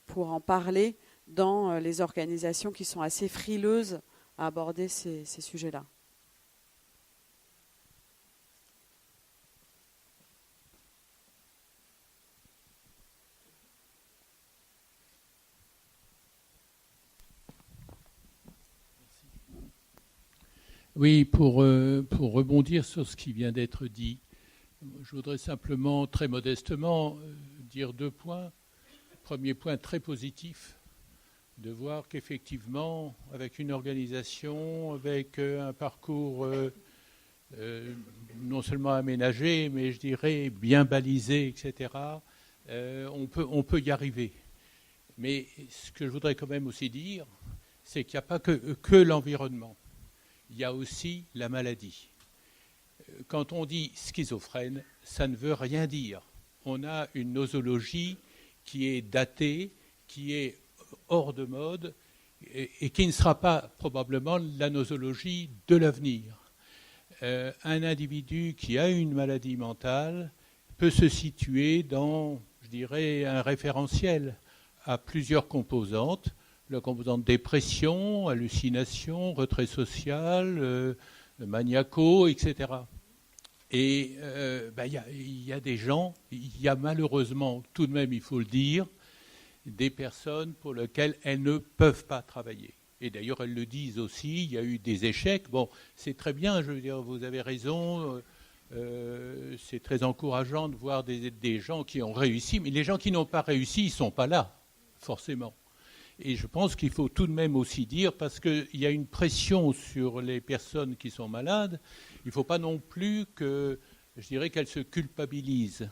B: pour en parler dans les organisations qui sont assez frileuses à aborder ces sujets-là.
M: Oui, pour rebondir sur ce qui vient d'être dit, je voudrais simplement, très modestement, dire 2 points. Premier point très positif, de voir qu'effectivement, avec une organisation, avec un parcours non seulement aménagé, mais je dirais bien balisé, etc., on peut y arriver. Mais ce que je voudrais quand même aussi dire, c'est qu'il n'y a pas que l'environnement. Il y a aussi la maladie. Quand on dit schizophrène, ça ne veut rien dire. On a une nosologie qui est datée, qui est hors de mode et qui ne sera pas probablement la nosologie de l'avenir. Un individu qui a une maladie mentale peut se situer dans, je dirais, un référentiel à plusieurs composantes. La composante dépression, hallucination, retrait social, maniaco, etc. Et y a des gens, il y a malheureusement, tout de même, il faut le dire, des personnes pour lesquelles elles ne peuvent pas travailler. Et d'ailleurs, elles le disent aussi, il y a eu des échecs. Bon, c'est très bien, je veux dire, vous avez raison, c'est très encourageant de voir des gens qui ont réussi, mais les gens qui n'ont pas réussi, ils ne sont pas là, forcément. Et je pense qu'il faut tout de même aussi dire, parce qu'il y a une pression sur les personnes qui sont malades, il ne faut pas non plus que, je dirais, qu'elles se culpabilisent.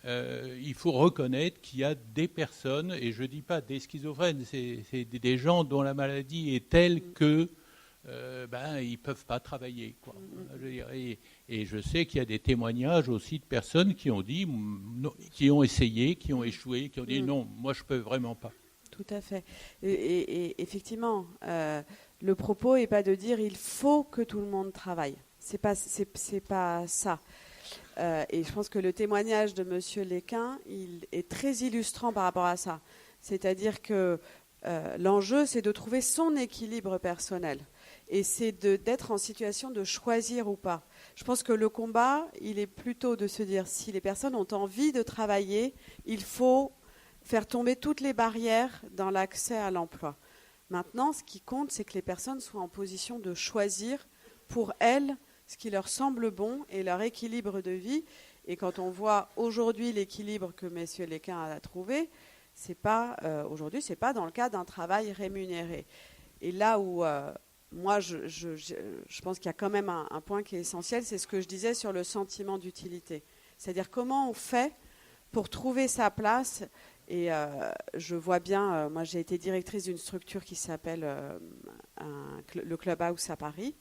M: Il faut reconnaître qu'il y a des personnes, et je ne dis pas des schizophrènes, c'est des gens dont la maladie est telle que ils ne peuvent pas travailler, quoi. Et je sais qu'il y a des témoignages aussi de personnes qui ont dit, qui ont essayé, qui ont échoué, qui ont dit non, moi je ne peux vraiment pas.
B: Tout à fait. Et effectivement, le propos n'est pas de dire il faut que tout le monde travaille. C'est pas ça. Et je pense que le témoignage de M. Léquin, il est très illustrant par rapport à ça. C'est-à-dire que l'enjeu, c'est de trouver son équilibre personnel. Et c'est d'être en situation de choisir ou pas. Je pense que le combat, il est plutôt de se dire si les personnes ont envie de travailler, il faut faire tomber toutes les barrières dans l'accès à l'emploi. Maintenant, ce qui compte, c'est que les personnes soient en position de choisir pour elles ce qui leur semble bon et leur équilibre de vie. Et quand on voit aujourd'hui l'équilibre que M. Léquin a trouvé, aujourd'hui, ce n'est pas dans le cas d'un travail rémunéré. Et là où moi, je pense qu'il y a quand même un point qui est essentiel, c'est ce que je disais sur le sentiment d'utilité. C'est-à-dire comment on fait pour trouver sa place. Et je vois bien, moi j'ai été directrice d'une structure qui s'appelle le Clubhouse à Paris.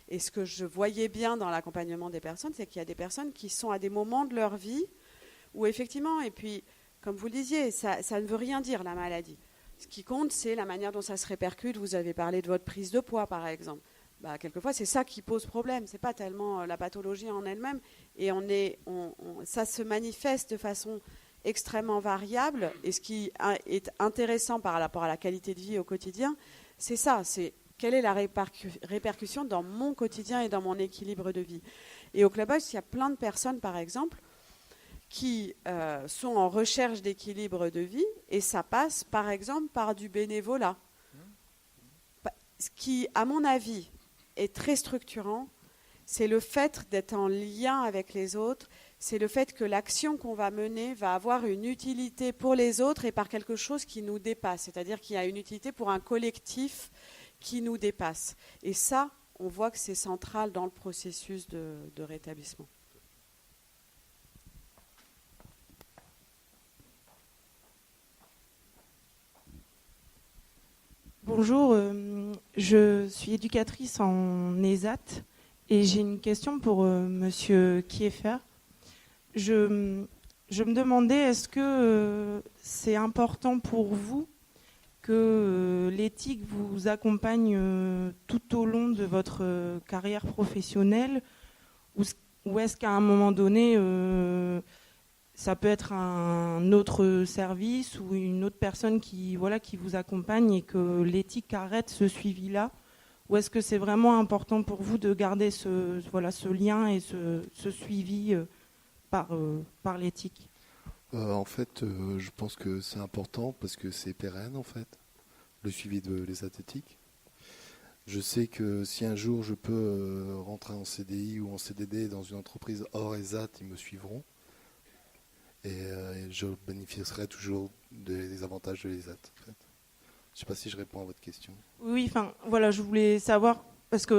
B: Et ce que je voyais bien dans l'accompagnement des personnes, c'est qu'il y a des personnes qui sont à des moments de leur vie où effectivement, et puis comme vous le disiez, ça ne veut rien dire la maladie. Ce qui compte, c'est la manière dont ça se répercute. Vous avez parlé de votre prise de poids, par exemple. Quelquefois, c'est ça qui pose problème. Ce n'est pas tellement la pathologie en elle-même. Et ça se manifeste de façon extrêmement variable. Et ce qui est intéressant par rapport à la qualité de vie au quotidien, c'est ça. C'est quelle est la répercussion dans mon quotidien et dans mon équilibre de vie. Et au Clubhouse, il y a plein de personnes, par exemple, qui sont en recherche d'équilibre de vie, et ça passe, par exemple, par du bénévolat. Ce qui, à mon avis, est très structurant, c'est le fait d'être en lien avec les autres, c'est le fait que l'action qu'on va mener va avoir une utilité pour les autres et par quelque chose qui nous dépasse, c'est-à-dire qu'il y a une utilité pour un collectif qui nous dépasse. Et ça, on voit que c'est central dans le processus de rétablissement.
N: Bonjour, je suis éducatrice en ESAT et j'ai une question pour Monsieur Kieffer. Je me demandais, est-ce que c'est important pour vous que l'éthique vous accompagne tout au long de votre carrière professionnelle, ou est-ce qu'à un moment donné, ça peut être un autre service ou une autre personne qui vous accompagne et que l'éthique arrête ce suivi-là? Ou est-ce que c'est vraiment important pour vous de garder ce lien et ce suivi par l'éthique?
E: En fait, je pense que c'est important parce que c'est pérenne, en fait, le suivi de l'ESAT éthique. Je sais que si un jour je peux rentrer en CDI ou en CDD dans une entreprise hors ESAT, ils me suivront. Et je bénéficierai toujours des avantages de l'ESAT. En fait. Je ne sais pas si je réponds à votre question.
N: Oui, je voulais savoir, parce que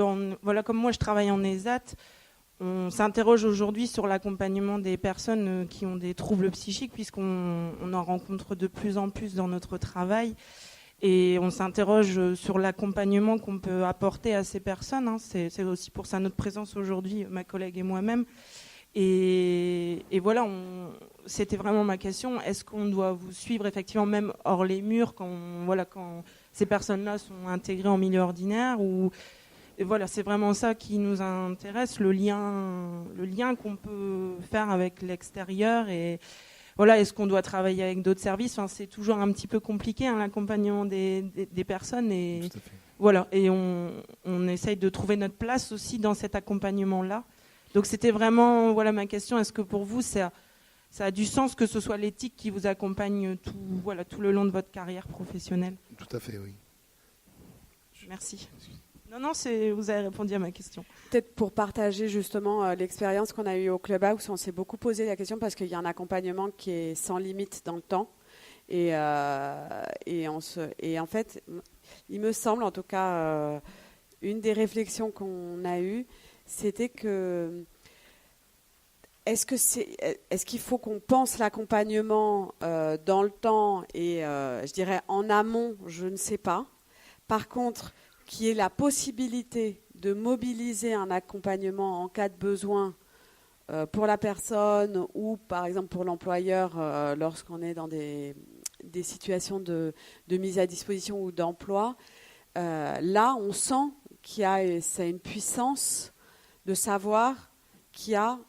N: comme moi je travaille en ESAT, on s'interroge aujourd'hui sur l'accompagnement des personnes qui ont des troubles psychiques, puisqu'on en rencontre de plus en plus dans notre travail. Et on s'interroge sur l'accompagnement qu'on peut apporter à ces personnes. C'est aussi pour ça notre présence aujourd'hui, ma collègue et moi-même. Et voilà, c'était vraiment ma question. Est-ce qu'on doit vous suivre effectivement même hors les murs quand ces personnes-là sont intégrées en milieu ordinaire ou et voilà, c'est vraiment ça qui nous intéresse, le lien qu'on peut faire avec l'extérieur et voilà, est-ce qu'on doit travailler avec d'autres services, enfin, c'est toujours un petit peu compliqué l'accompagnement des personnes et voilà, et on essaye de trouver notre place aussi dans cet accompagnement-là. Donc c'était vraiment ma question, est-ce que pour vous ça a du sens que ce soit l'éthique qui vous accompagne tout le long de votre carrière professionnelle?
E: Tout à fait, oui.
N: Merci. Non, vous avez répondu à ma question.
B: Peut-être pour partager justement l'expérience qu'on a eue au Clubhouse, on s'est beaucoup posé la question parce qu'il y a un accompagnement qui est sans limite dans le temps. Et en fait, il me semble, en tout cas, une des réflexions qu'on a eues, c'était que est-ce qu'il faut qu'on pense l'accompagnement dans le temps et je dirais en amont, je ne sais pas. Par contre, qu'il y ait la possibilité de mobiliser un accompagnement en cas de besoin pour la personne ou par exemple pour l'employeur lorsqu'on est dans des situations de mise à disposition ou d'emploi. Là, on sent qu'il y a une puissance de savoir qu'il y a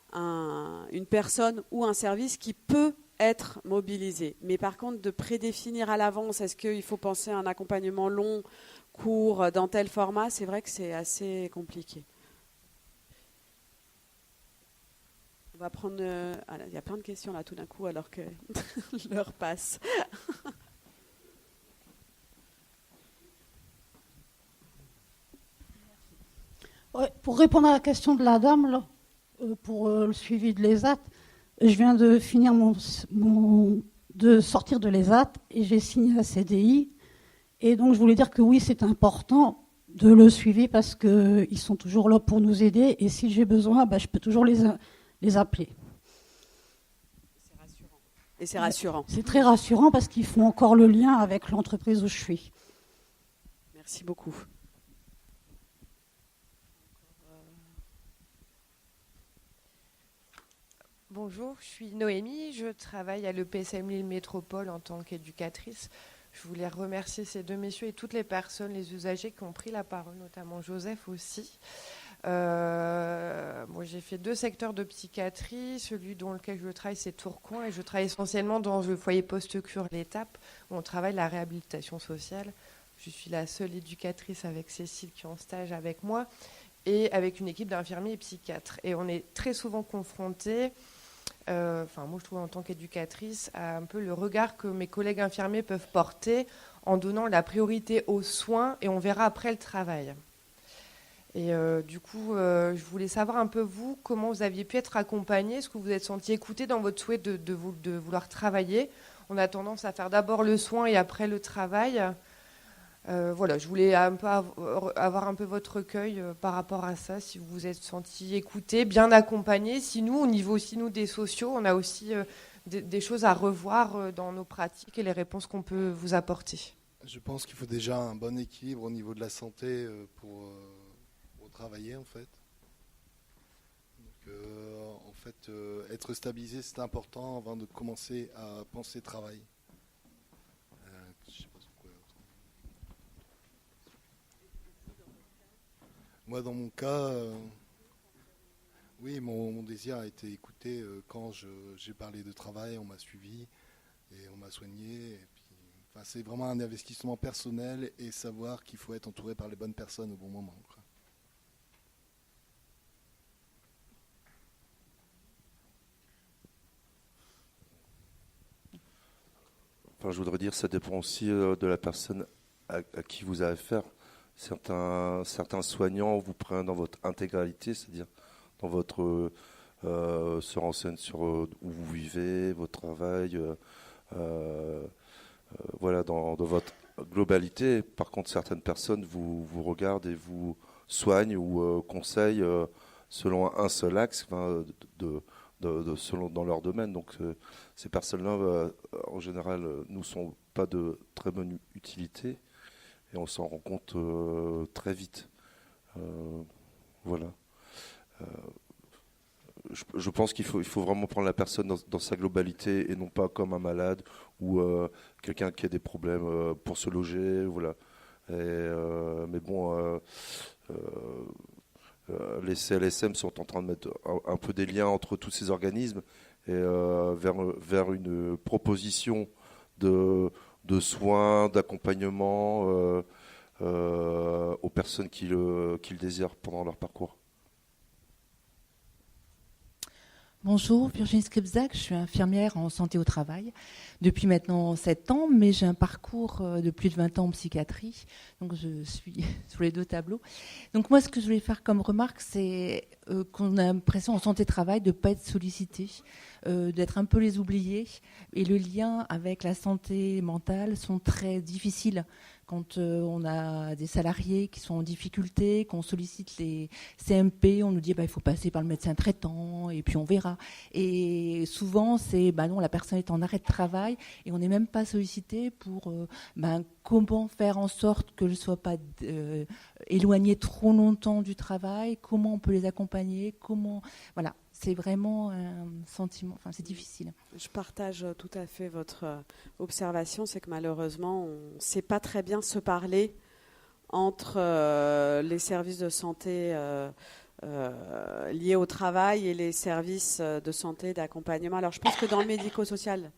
B: une personne ou un service qui peut être mobilisé. Mais par contre, de prédéfinir à l'avance, est-ce qu'il faut penser à un accompagnement long, court, dans tel format, c'est vrai que c'est assez compliqué. On va prendre... il y a plein de questions là tout d'un coup alors que l'heure passe.
O: Ouais, pour répondre à la question de la dame, là, pour le suivi de l'ESAT, je viens de finir de sortir de l'ESAT et j'ai signé un CDI. Et donc, je voulais dire que oui, c'est important de le suivre parce qu'ils sont toujours là pour nous aider. Et si j'ai besoin, je peux toujours les appeler.
B: C'est rassurant. Et c'est rassurant.
O: C'est très rassurant parce qu'ils font encore le lien avec l'entreprise où je suis.
B: Merci beaucoup.
P: Bonjour, je suis Noémie, je travaille à l'EPSM Lille Métropole en tant qu'éducatrice. Je voulais remercier ces deux messieurs et toutes les personnes, les usagers qui ont pris la parole, notamment Joseph aussi. Moi, j'ai fait 2 secteurs de psychiatrie. Celui dans lequel je travaille, c'est Tourcoing, et je travaille essentiellement dans le foyer post-cure L'Étape, où on travaille la réhabilitation sociale. Je suis la seule éducatrice avec Cécile qui est en stage avec moi, et avec une équipe d'infirmiers et psychiatres. Et on est très souvent confrontés, moi je trouve en tant qu'éducatrice, à un peu le regard que mes collègues infirmiers peuvent porter en donnant la priorité aux soins et on verra après le travail. Et du coup, je voulais savoir un peu vous, comment vous aviez pu être accompagné, est-ce que vous vous êtes senti écouté dans votre souhait de vouloir travailler? On a tendance à faire d'abord le soin et après le travail. Je voulais un peu avoir un peu votre recueil par rapport à ça, si vous vous êtes senti écouté, bien accompagné. Si nous, au niveau aussi nous des sociaux, on a aussi des choses à revoir dans nos pratiques et les réponses qu'on peut vous apporter.
E: Je pense qu'il faut déjà un bon équilibre au niveau de la santé pour travailler en fait. Donc, être stabilisé, c'est important avant de commencer à penser travail. Moi, dans mon cas, oui, mon désir a été écouté quand j'ai parlé de travail, on m'a suivi et on m'a soigné. Et puis, c'est vraiment un investissement personnel et savoir qu'il faut être entouré par les bonnes personnes au bon moment, quoi.
F: Je voudrais dire que ça dépend aussi de la personne à qui vous avez affaire. Certains soignants vous prennent dans votre intégralité, c'est-à-dire dans votre se renseignent sur où vous vivez, votre travail, dans votre globalité. Par contre, certaines personnes vous regardent et vous soignent ou conseillent selon un seul axe, selon dans leur domaine. Donc ces personnes-là, en général, nous sont pas de très bonne utilité. Et on s'en rend compte très vite. je pense qu'il faut vraiment prendre la personne dans sa globalité et non pas comme un malade ou quelqu'un qui a des problèmes pour se loger, voilà. Mais bon, les CLSM sont en train de mettre un peu des liens entre tous ces organismes et vers une proposition de soins, d'accompagnement aux personnes qui le désirent pendant leur parcours.
Q: Bonjour, Virginie Skripzak, je suis infirmière en santé au travail depuis maintenant 7 ans, mais j'ai un parcours de plus de 20 ans en psychiatrie, donc je suis sur les 2 tableaux. Donc moi, ce que je voulais faire comme remarque, c'est qu'on a l'impression en santé-travail de ne pas être sollicité, d'être un peu les oubliés, et le lien avec la santé mentale sont très difficiles. Quand on a des salariés qui sont en difficulté, qu'on sollicite les CMP, on nous dit il faut passer par le médecin traitant et puis on verra. Et souvent, c'est non, la personne est en arrêt de travail et on n'est même pas sollicité pour comment faire en sorte que je ne sois pas éloignée trop longtemps du travail, comment on peut les accompagner, voilà. C'est vraiment un sentiment, c'est difficile.
B: Je partage tout à fait votre observation, c'est que malheureusement, on ne sait pas très bien se parler entre les services de santé liés au travail et les services de santé d'accompagnement. Alors je pense que dans le médico-social,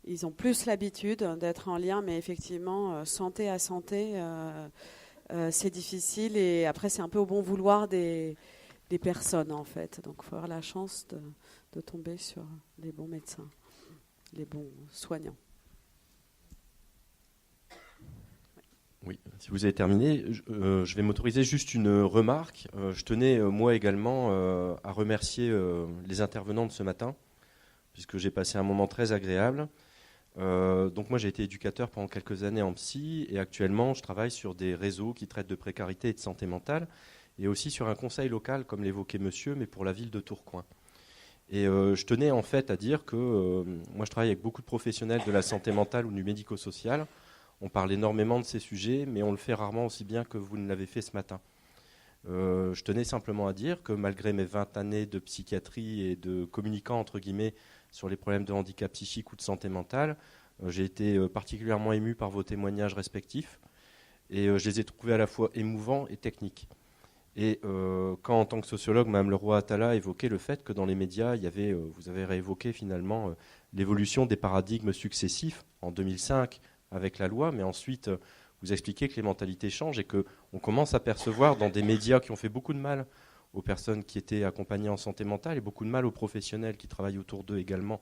B: ils ont plus l'habitude d'être en lien, mais effectivement, santé à santé, c'est difficile et après c'est un peu au bon vouloir des personnes en fait. Donc il faut avoir la chance de tomber sur les bons médecins, les bons soignants.
R: Oui, si vous avez terminé, je vais m'autoriser juste une remarque. Je tenais moi également à remercier les intervenants de ce matin, puisque j'ai passé un moment très agréable. Donc moi j'ai été éducateur pendant quelques années en psy et actuellement je travaille sur des réseaux qui traitent de précarité et de santé mentale. Et aussi sur un conseil local, comme l'évoquait monsieur, mais pour la ville de Tourcoing. Et je tenais en fait à dire que moi je travaille avec beaucoup de professionnels de la santé mentale ou du médico-social. On parle énormément de ces sujets, mais on le fait rarement aussi bien que vous ne l'avez fait ce matin. Je tenais simplement à dire que malgré mes 20 années de psychiatrie et de communicant, entre guillemets, sur les problèmes de handicap psychique ou de santé mentale, j'ai été particulièrement ému par vos témoignages respectifs. Et je les ai trouvés à la fois émouvants et techniques. Et quand, en tant que sociologue, Mme Leroy-Atala évoquait le fait que dans les médias, vous avez réévoqué finalement l'évolution des paradigmes successifs en 2005 avec la loi, mais ensuite vous expliquez que les mentalités changent et qu'on commence à percevoir dans des médias qui ont fait beaucoup de mal aux personnes qui étaient accompagnées en santé mentale et beaucoup de mal aux professionnels qui travaillent autour d'eux également,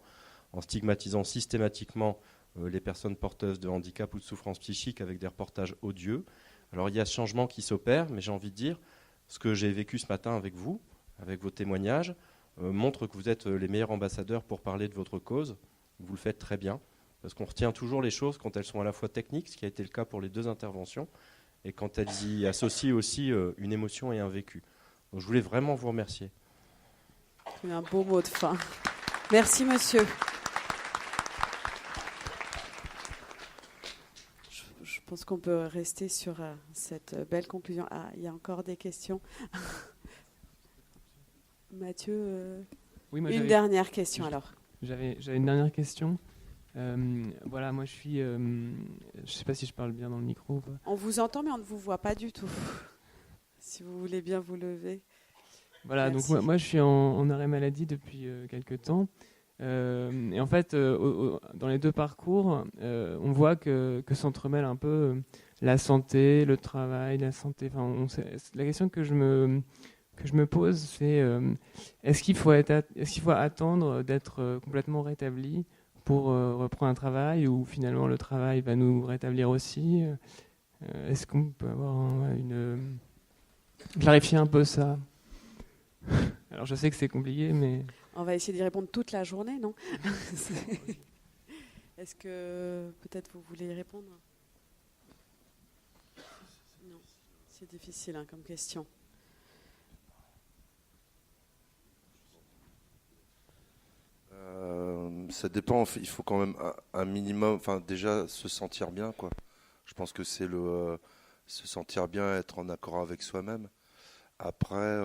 R: en stigmatisant systématiquement les personnes porteuses de handicap ou de souffrance psychique avec des reportages odieux. Alors il y a ce changement qui s'opère, mais j'ai envie de dire ce que j'ai vécu ce matin avec vous, avec vos témoignages, montre que vous êtes les meilleurs ambassadeurs pour parler de votre cause. Vous le faites très bien, parce qu'on retient toujours les choses quand elles sont à la fois techniques, ce qui a été le cas pour les 2 interventions, et quand elles y associent aussi une émotion et un vécu. Donc je voulais vraiment vous remercier.
B: C'est un beau mot de fin. Merci monsieur. Je pense qu'on peut rester sur cette belle conclusion. Ah, il y a encore des questions. Mathieu, une dernière question alors.
S: J'avais une dernière question. Voilà, moi je suis... je ne sais pas si je parle bien dans le micro.
B: On vous entend mais on ne vous voit pas du tout. Si vous voulez bien vous lever.
S: Voilà, merci. Donc moi je suis en arrêt maladie depuis quelques temps. Et en fait, dans les 2 parcours, on voit que s'entremêle un peu la santé, le travail, la santé. Enfin, la question que je me pose, c'est est-ce qu'il faut attendre d'être complètement rétabli pour reprendre un travail, ou finalement le travail va nous rétablir aussi? Est-ce qu'on peut avoir clarifier un peu ça? Alors je sais que c'est compliqué, mais...
B: On va essayer d'y répondre toute la journée, non? Est-ce que peut-être vous voulez y répondre? Non, c'est difficile comme question.
F: Ça dépend, il faut quand même un minimum, déjà se sentir bien, quoi. Je pense que c'est se sentir bien, être en accord avec soi-même. Après,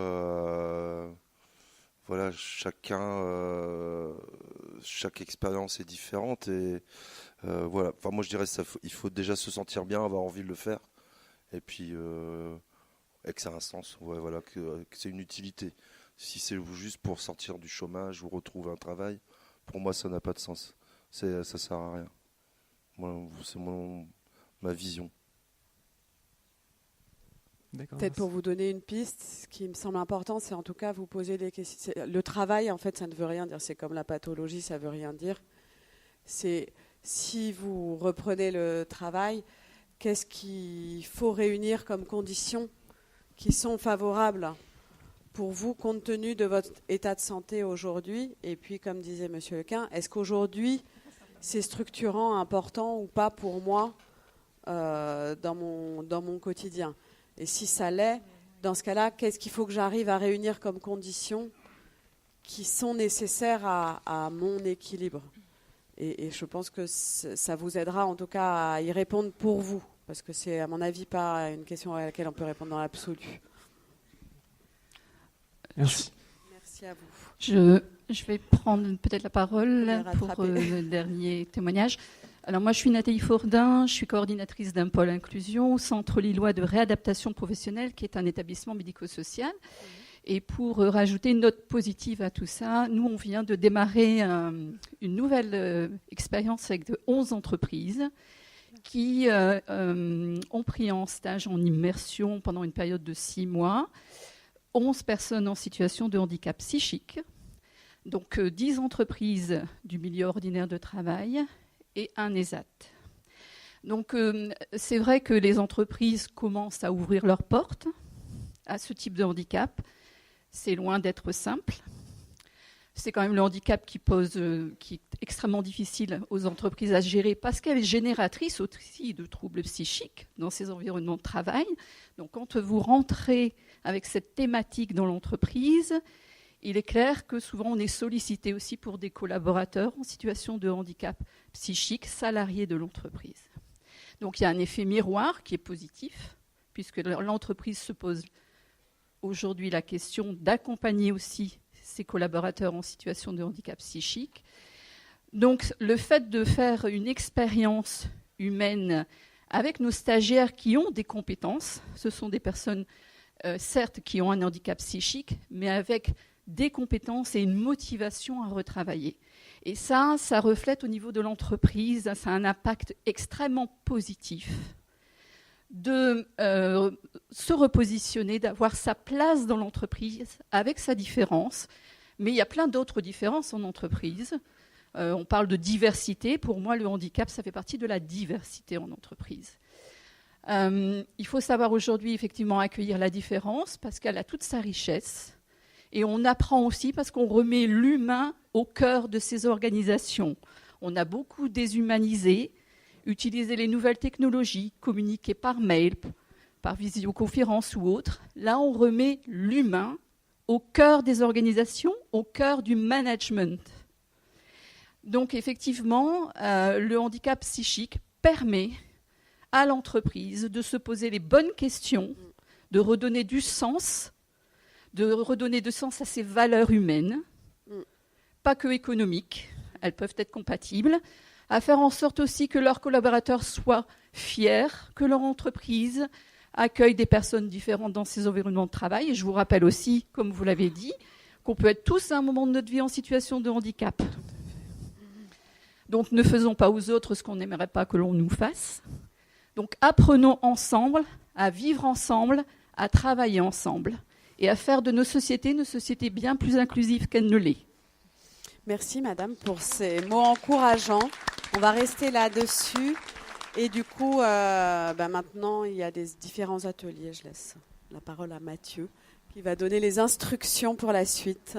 F: voilà, chaque expérience est différente et voilà. Enfin, moi je dirais il faut déjà se sentir bien, avoir envie de le faire, et puis et que ça a un sens, ouais, voilà, que c'est une utilité. Si c'est juste pour sortir du chômage ou retrouver un travail, pour moi ça n'a pas de sens. Ça sert à rien. Moi, c'est ma vision.
B: Peut-être pour vous donner une piste, ce qui me semble important, c'est en tout cas vous poser des questions. Le travail, en fait, ça ne veut rien dire. C'est comme la pathologie, ça ne veut rien dire. C'est si vous reprenez le travail, qu'est-ce qu'il faut réunir comme conditions qui sont favorables pour vous, compte tenu de votre état de santé aujourd'hui? Et puis, comme disait M. Lequin, est-ce qu'aujourd'hui, c'est structurant, important ou pas pour moi dans mon quotidien? Et si ça l'est, dans ce cas-là, qu'est-ce qu'il faut que j'arrive à réunir comme conditions qui sont nécessaires à mon équilibre? Et je pense que ça vous aidera en tout cas à y répondre pour vous, parce que c'est à mon avis pas une question à laquelle on peut répondre dans l'absolu.
S: Merci.
B: Merci à vous.
T: Je vais prendre peut-être la parole pour le dernier témoignage. Alors moi, je suis Nathalie Fourdin, je suis coordinatrice d'un pôle inclusion au Centre Lillois de réadaptation professionnelle, qui est un établissement médico-social. Et pour rajouter une note positive à tout ça, nous, on vient de démarrer une nouvelle expérience avec 11 entreprises qui ont pris en stage en immersion pendant une période de 6 mois, 11 personnes en situation de handicap psychique, donc 10 entreprises du milieu ordinaire de travail et un ESAT. Donc c'est vrai que les entreprises commencent à ouvrir leurs portes à ce type de handicap. C'est loin d'être simple. C'est quand même le handicap qui est extrêmement difficile aux entreprises à gérer parce qu'elle est génératrice aussi de troubles psychiques dans ces environnements de travail. Donc quand vous rentrez avec cette thématique dans l'entreprise, il est clair que souvent on est sollicité aussi pour des collaborateurs en situation de handicap psychique, salariés de l'entreprise. Donc il y a un effet miroir qui est positif, puisque l'entreprise se pose aujourd'hui la question d'accompagner aussi ses collaborateurs en situation de handicap psychique. Donc le fait de faire une expérience humaine avec nos stagiaires qui ont des compétences, ce sont des personnes certes qui ont un handicap psychique, mais avec des compétences et une motivation à retravailler. Et ça reflète au niveau de l'entreprise, ça a un impact extrêmement positif de se repositionner, d'avoir sa place dans l'entreprise avec sa différence. Mais il y a plein d'autres différences en entreprise. On parle de diversité. Pour moi, le handicap, ça fait partie de la diversité en entreprise. Il faut savoir aujourd'hui, effectivement, accueillir la différence parce qu'elle a toute sa richesse. Et on apprend aussi parce qu'on remet l'humain au cœur de ces organisations. On a beaucoup déshumanisé, utilisé les nouvelles technologies, communiqué par mail, par visioconférence ou autre. Là, on remet l'humain au cœur des organisations, au cœur du management. Donc, effectivement, le handicap psychique permet à l'entreprise de se poser les bonnes questions, de redonner du sens, à ses valeurs humaines, pas que économiques, elles peuvent être compatibles, à faire en sorte aussi que leurs collaborateurs soient fiers, que leur entreprise accueille des personnes différentes dans ses environnements de travail. Et je vous rappelle aussi, comme vous l'avez dit, qu'on peut être tous à un moment de notre vie en situation de handicap. Donc ne faisons pas aux autres ce qu'on n'aimerait pas que l'on nous fasse. Donc apprenons ensemble à vivre ensemble, à travailler ensemble et à faire de nos sociétés bien plus inclusives qu'elles ne l'est.
B: Merci Madame pour ces mots encourageants. On va rester là-dessus. Et du coup, maintenant, il y a des différents ateliers. Je laisse la parole à Mathieu qui va donner les instructions pour la suite.